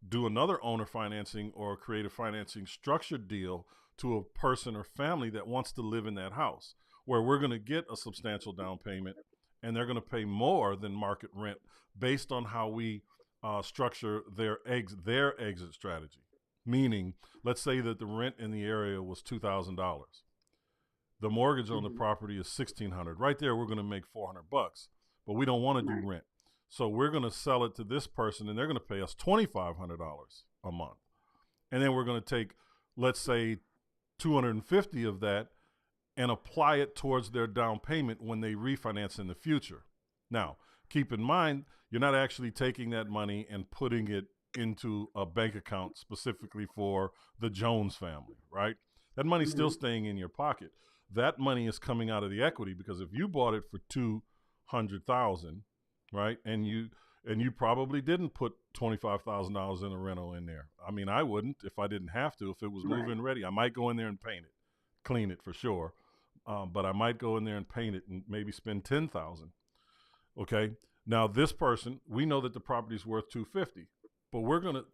do another owner financing or creative financing structured deal to a person or family that wants to live in that house, where we're going to get a substantial down payment and they're going to pay more than market rent based on how we structure their exit strategy. Meaning, let's say that the rent in the area was $2,000. The mortgage on the property is $1,600. Right there, we're going to make $400, but we don't want to do rent. So we're going to sell it to this person and they're going to pay us $2,500 a month. And then we're going to take, let's say, 250 of that and apply it towards their down payment when they refinance in the future. Now, keep in mind, you're not actually taking that money and putting it into a bank account specifically for the Jones family, right? That money's still staying in your pocket. That money is coming out of the equity, because if you bought it for $200,000, right, and you probably didn't put $25,000 in a rental in there. I mean, I wouldn't if I didn't have to. If it was move-in ready, I might go in there and paint it, clean it for sure. But I might go in there and paint it and maybe spend $10,000. Okay. Now this person, we know that the property is worth $250, but we're gonna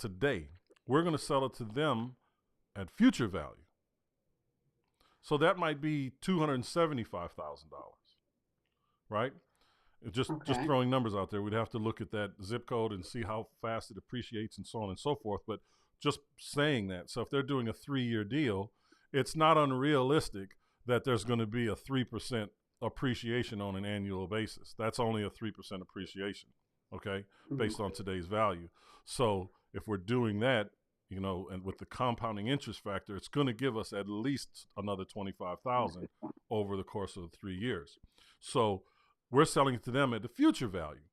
sell it to them at future value. So that might be $275,000, right? Just throwing numbers out there. We'd have to look at that zip code and see how fast it appreciates and so on and so forth. But just saying that. So if they're doing a 3-year deal, it's not unrealistic that there's going to be a 3% appreciation on an annual basis. That's only a 3% appreciation, okay, based on today's value. So if we're doing that, you know, and with the compounding interest factor, it's going to give us at least another $25,000 over the course of 3 years. So we're selling it to them at the future value.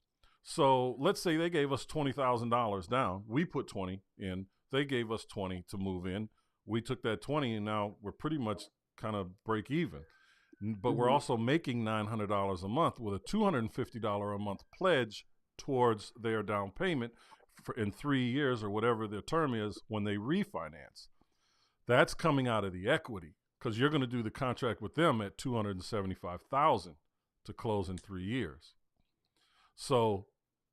So let's say they gave us $20,000 down. We put 20 in. They gave us 20 to move in. We took that 20 and now we're pretty much kind of break even. But we're also making $900 a month with a $250 a month pledge towards their down payment in 3 years or whatever their term is when they refinance. That's coming out of the equity because you're going to do the contract with them at $275,000 to close in 3 years. So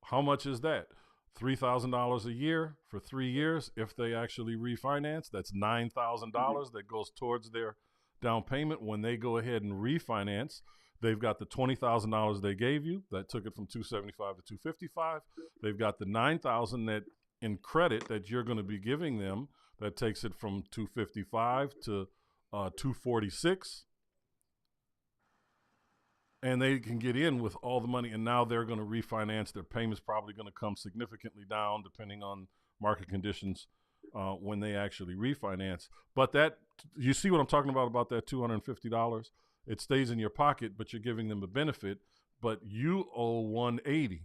how much is that? $3,000 a year for 3 years. If they actually refinance, that's $9,000 that goes towards their down payment. When they go ahead and refinance, they've got the $20,000 they gave you that took it from $275 to $255. They've got the $9,000 that in credit that you're going to be giving them that takes it from $255 to $246. And they can get in with all the money, and now they're going to refinance. Their payment's probably going to come significantly down depending on market conditions when they actually refinance. But that, you see what I'm talking about that $250? It stays in your pocket, but you're giving them a benefit, but you owe $180.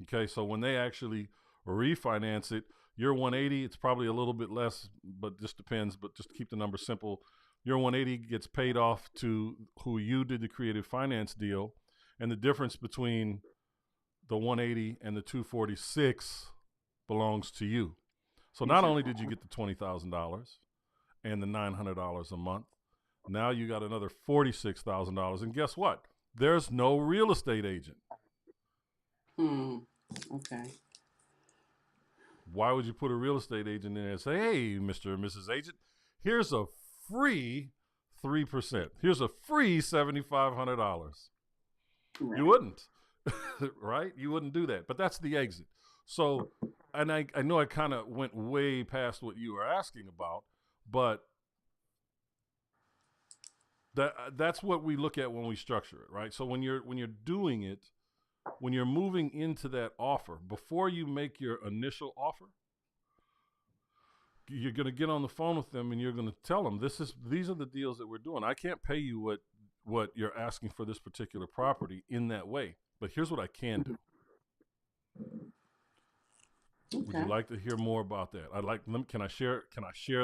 Okay, so when they actually refinance it, you're $180. It's probably a little bit less, but just depends. But just to keep the number simple, your $180 gets paid off to who you did the creative finance deal, and the difference between the $180 and the $246 belongs to you. So not only did you get the $20,000 and the $900 a month, now you got another $46,000, and guess what? There's no real estate agent. Okay. Why would you put a real estate agent in there and say, hey, Mr. or Mrs. Agent, here's a free 3%. Here's a free $7,500. Right. You wouldn't, right? You wouldn't do that. But that's the exit. So, and I know I kind of went way past what you were asking about, but that's what we look at when we structure it, right? So when you're doing it, when you're moving into that offer, before you make your initial offer, you're going to get on the phone with them and you're going to tell them these are the deals that we're doing. I can't pay you what you're asking for this particular property in that way, but here's what I can do. Okay. Would you like to hear more about that? Can I share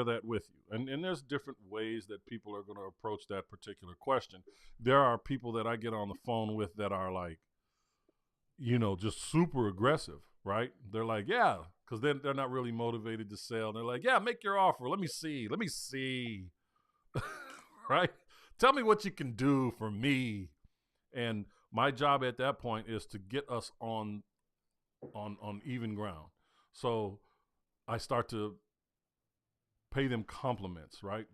that with you? And there's different ways that people are going to approach that particular question. There are people that I get on the phone with that are like, just super aggressive, right? They're like, yeah, because they're not really motivated to sell. They're like, yeah, make your offer. Let me see. Right? Tell me what you can do for me. And my job at that point is to get us on even ground. So I start to pay them compliments, right?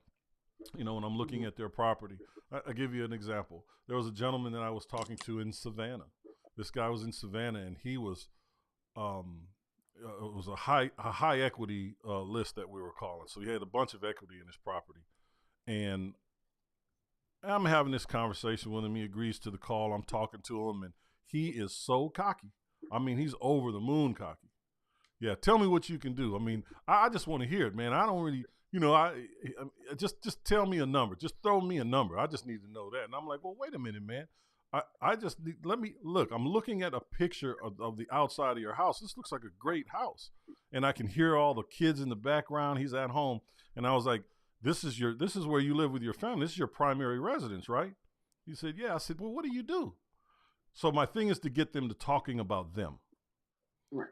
When I'm looking at their property. I'll give you an example. There was a gentleman that I was talking to in Savannah. This guy was in Savannah, and he was it was a high equity list that we were calling. So he had a bunch of equity in his property, and I'm having this conversation with him. He agrees to the call. I'm talking to him, and he is so cocky. I mean, he's over the moon cocky. Yeah, tell me what you can do. I mean, I just want to hear it, man. I don't really, I just tell me a number. Just throw me a number. I just need to know that. And I'm like, well, wait a minute, man. I just need, let me look. I'm looking at a picture of the outside of your house. This looks like a great house, and I can hear all the kids in the background. He's at home, and I was like, this is where you live with your family. This is your primary residence, right? He said, yeah. I said, well, what do you do? So my thing is to get them to talking about them, Right.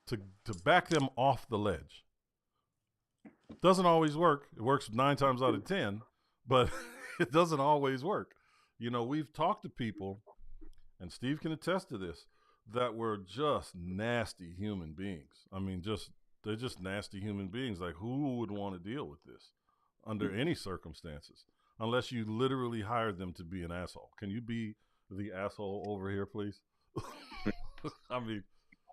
to back them off the ledge. Doesn't always work. It works 9 times out of 10, but it doesn't always work. We've talked to people, and Steve can attest to this, that were just nasty human beings. I mean, they're just nasty human beings. Like, who would want to deal with this under any circumstances, unless you literally hired them to be an asshole? Can you be the asshole over here, please? I mean,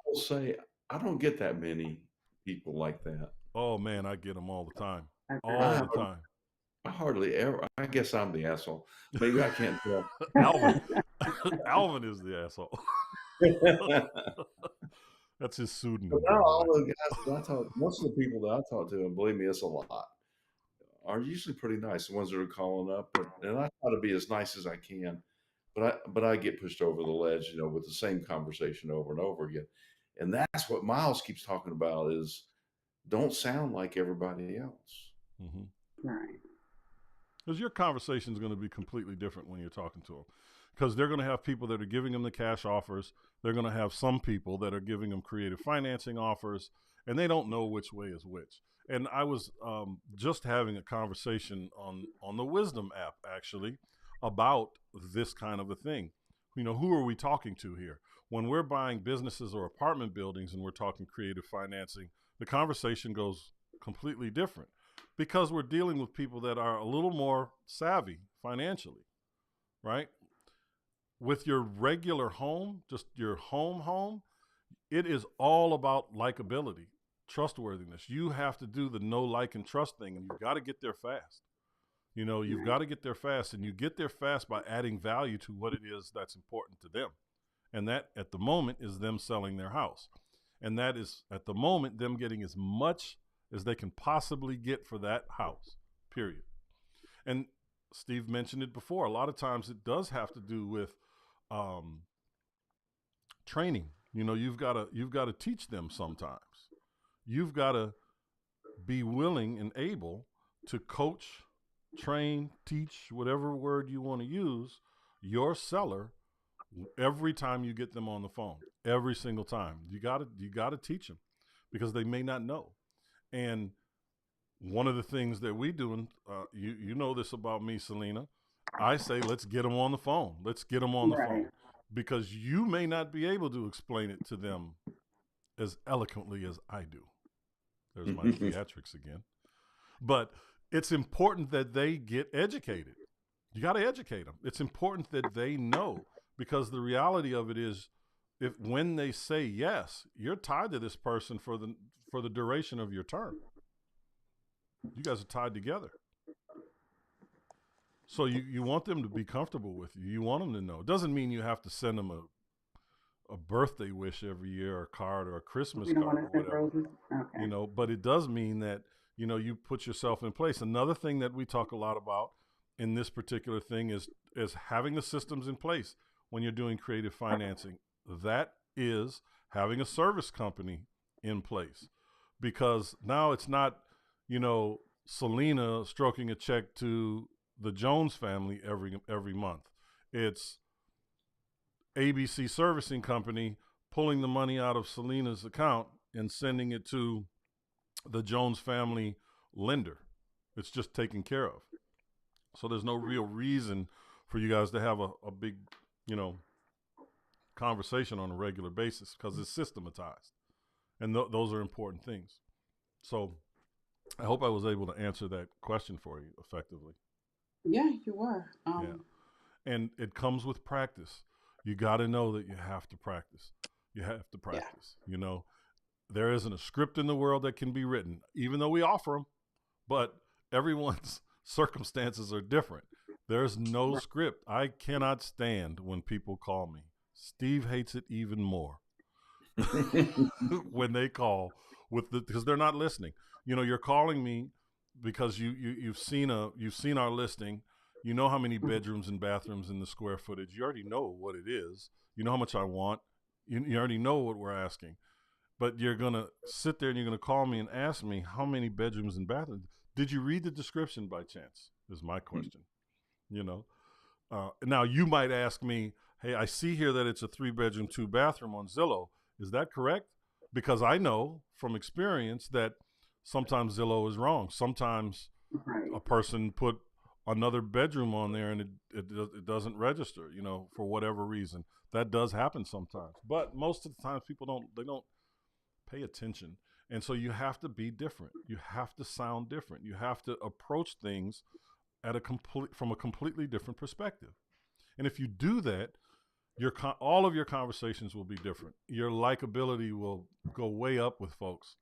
I'll say I don't get that many people like that. Oh man, I get them all the time. Okay. All the time. I hardly ever. I guess I'm the asshole. Maybe I can't tell. Alvin is the asshole. That's his pseudonym. But now all the guys that I talk, most of the people that I talk to, and believe me, it's a lot, are usually pretty nice. The ones that are calling up, and I try to be as nice as I can, but I get pushed over the ledge, with the same conversation over and over again. And that's what Miles keeps talking about: is don't sound like everybody else. Mm-hmm. Right. Because your conversation is going to be completely different when you're talking to them. Because they're going to have people that are giving them the cash offers. They're going to have some people that are giving them creative financing offers, and they don't know which way is which. And I was just having a conversation on the Wisdom app, actually, about this kind of a thing. You know, who are we talking to here? When we're buying businesses or apartment buildings and we're talking creative financing, the conversation goes completely different because we're dealing with people that are a little more savvy financially, right? With your regular home, just your home, it is all about likability, trustworthiness. You have to do the know, like, and trust thing, and you've got to get there fast. You know, you've got to get there fast, and you get there fast by adding value to what it is that's important to them. And that, at the moment, is them selling their house. And that is, at the moment, them getting as much as they can possibly get for that house, period. And Steve mentioned it before. A lot of times it does have to do with training. You know, you've got to teach them sometimes. You've got to be willing and able to coach, train, teach, whatever word you want to use, your seller every time you get them on the phone. Every single time. You got to teach them because they may not know. And one of the things that we do, and you know this about me, Selena, I say, let's get them on the phone. Let's get them on the phone. Because you may not be able to explain it to them as eloquently as I do. There's my theatrics again. But it's important that they get educated. You got to educate them. It's important that they know, because the reality of it is, when they say yes, you're tied to this person for the duration of your term. You guys are tied together. So you want them to be comfortable with you. You want them to know. It doesn't mean you have to send them a birthday wish every year, or a card, or a Christmas card, or whatever. Okay. You know, but it does mean that, you know, you put yourself in place. Another thing that we talk a lot about in this particular thing is having the systems in place when you're doing creative financing. That is having a service company in place, because now it's not, you know, Selena stroking a check to the Jones family every month. It's ABC Servicing Company pulling the money out of Selena's account and sending it to the Jones family lender. It's just taken care of. So there's no real reason for you guys to have a big, you know, conversation on a regular basis, because it's systematized. And those are important things. So I hope I was able to answer that question for you effectively. Yeah, you were. Yeah. And it comes with practice. You got to know that you have to practice. You have to practice. Yeah. You know, there isn't a script in the world that can be written, even though we offer them, but everyone's circumstances are different. There's no script. I cannot stand when people call me. Steve hates it even more when they call because they're not listening. You know, you're calling me because you've seen our listing. You know how many bedrooms and bathrooms in the square footage. You already know what it is. You know how much I want. You already know what we're asking. But you're going to sit there and you're going to call me and ask me how many bedrooms and bathrooms. Did you read the description by chance? Is my question. You know, now you might ask me, hey, I see here that it's a 3-bedroom, 2-bathroom on Zillow. Is that correct? Because I know from experience that sometimes Zillow is wrong. Sometimes a person put another bedroom on there and it doesn't register, you know, for whatever reason. That does happen sometimes. But most of the times people don't pay attention. And so you have to be different. You have to sound different. You have to approach things from a completely different perspective. And if you do that, all of your conversations will be different. Your likability will go way up with folks,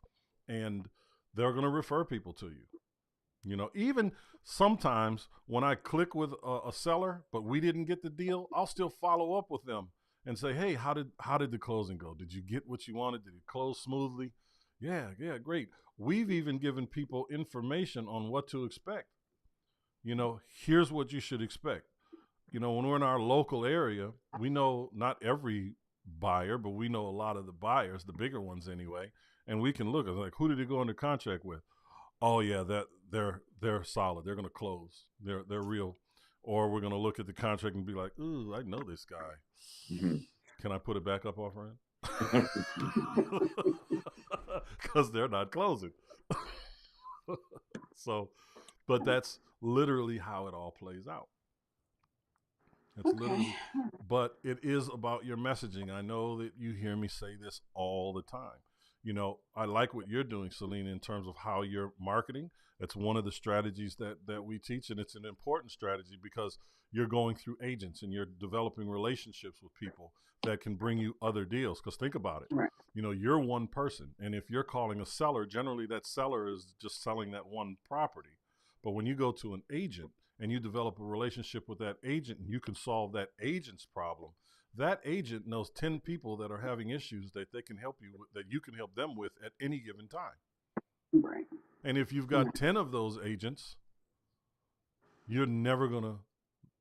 and they're going to refer people to you. You know, even sometimes when I click with a seller, but we didn't get the deal, I'll still follow up with them and say, hey, how did the closing go? Did you get what you wanted? Did it close smoothly? Yeah, great. We've even given people information on what to expect. You know, here's what you should expect. You know, when we're in our local area, we know not every buyer, but we know a lot of the buyers, the bigger ones anyway, and we can look at, like, who did he go under contract with? Oh yeah, they're solid. They're going to close. They're real. Or we're going to look at the contract and be like, ooh, I know this guy. Mhm. Can I put it back up off rent? Because they're not closing. So, but that's literally how it all plays out. It's Okay. literally, but it is about your messaging. I know that you hear me say this all the time. You know, I like what you're doing, Selena, in terms of how you're marketing. That's one of the strategies that we teach, and it's an important strategy because you're going through agents and you're developing relationships with people that can bring you other deals. Because think about it. Right. You know, you're one person, and if you're calling a seller, generally that seller is just selling that one property. But when you go to an agent and you develop a relationship with that agent and you can solve that agent's problem, that agent knows 10 people that are having issues that they can help you with, that you can help them with at any given time. Right. And if you've got 10 of those agents, you're never going to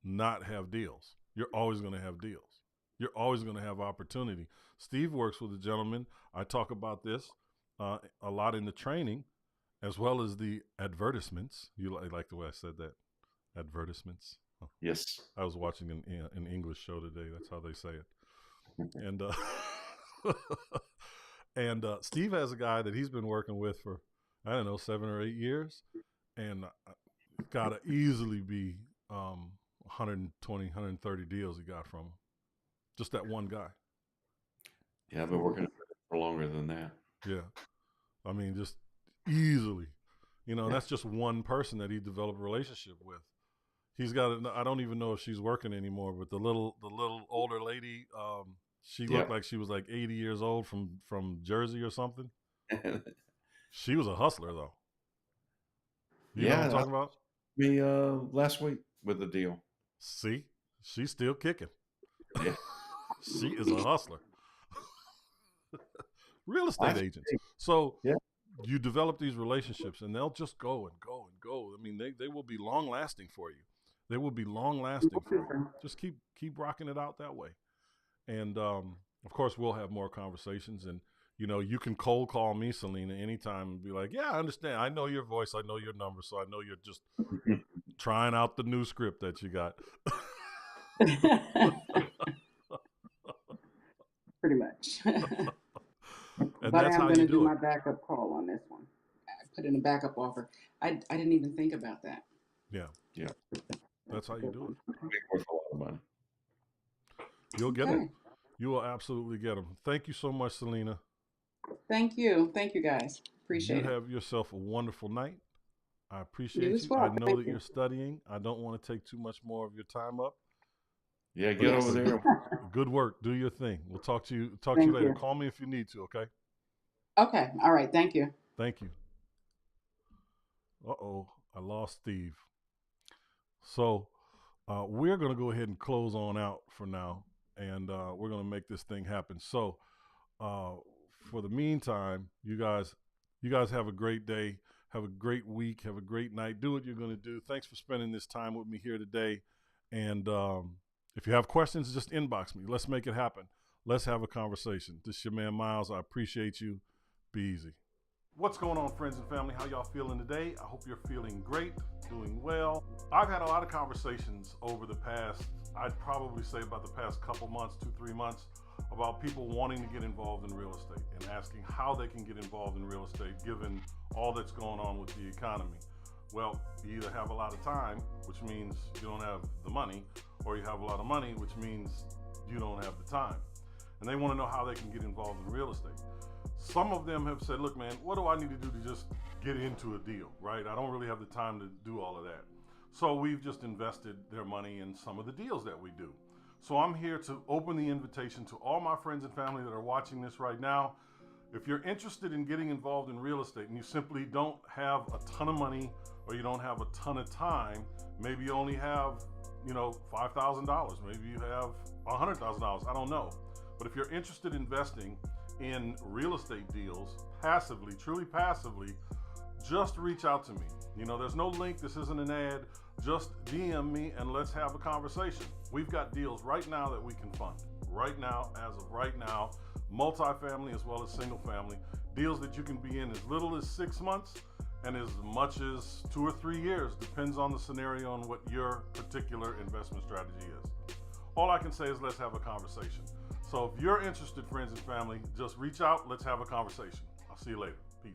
not have deals. You're always going to have deals. You're always going to have opportunity. Steve works with a gentleman. I talk about this a lot in the training, as well as the advertisements. You like the way I said that? Advertisements. Oh, Yes. I was watching an English show today. That's how they say it. And and Steve has a guy that he's been working with for, I don't know, 7 or 8 years, and got to easily be 120, 130 deals he got from him. Just that one guy. Yeah, I've been working for longer than that. Yeah. I mean, just easily. You know, Yeah. that's just one person that he developed a relationship with. He's got, I don't even know if she's working anymore, but the little older lady, she looked Yeah. like she was like 80 years old from Jersey or something. She was a hustler, though. You know what I'm talking about? Me last week with the deal. See, she's still kicking. Yeah. She is a hustler. Real estate I agents. So Yeah. you develop these relationships, and they'll just go and go and go. I mean, they will be long lasting for you. They will be long lasting for you. Just keep rocking it out that way. And of course, we'll have more conversations. And you know, you can cold call me, Selena, anytime and be like, "Yeah, I understand. I know your voice. I know your number. So I know you're just trying out the new script that you got." Pretty much. And But that's I'm how going you to do do my it. backup call on this one. I put in a backup offer. I didn't even think about that. Yeah. Yeah. That's how you do it. Worth a lot of money. You'll get them. Okay. You will absolutely get them. Thank you so much, Selena. Thank you. Thank you, guys. Appreciate You it. have yourself a wonderful night. I You appreciate as you. well. I know Thank that you. you're studying. I don't want to take too much more of your time up. Yeah, But get Yes. over there. good work. Do your thing. We'll talk to you Thank later. you. Call me if you need to, okay? Okay. All right. Thank you. Thank you. Uh-oh, I lost Steve. So we're going to go ahead and close on out for now, and we're going to make this thing happen. So for the meantime, you guys have a great day. Have a great week. Have a great night. Do what you're going to do. Thanks for spending this time with me here today. And if you have questions, just inbox me. Let's make it happen. Let's have a conversation. This is your man, Miles. I appreciate you. Be easy. What's going on, friends and family? How y'all feeling today? I hope you're feeling great, doing well. I've had a lot of conversations over the past, I'd probably say about the past couple months, 2-3 months, about people wanting to get involved in real estate and asking how they can get involved in real estate given all that's going on with the economy. Well, you either have a lot of time, which means you don't have the money, or you have a lot of money, which means you don't have the time. And they want to know how they can get involved in real estate. Some of them have said, look, man, what do I need to do to just get into a deal, right? I don't really have the time to do all of that. So we've just invested their money in some of the deals that we do. So I'm here to open the invitation to all my friends and family that are watching this right now. If you're interested in getting involved in real estate and you simply don't have a ton of money or you don't have a ton of time, maybe you only have, $5,000, maybe you have $100,000, I don't know. But if you're interested in investing in real estate deals passively, truly passively, just reach out to me. There's no link. This isn't an ad. Just DM me and let's have a conversation. We've got deals right now that we can fund. Right now, as of right now, multifamily as well as single family. Deals that you can be in as little as 6 months and as much as 2 or 3 years, depends on the scenario and what your particular investment strategy is. All I can say is let's have a conversation. So if you're interested, friends and family, just reach out. Let's have a conversation. I'll see you later. Peace.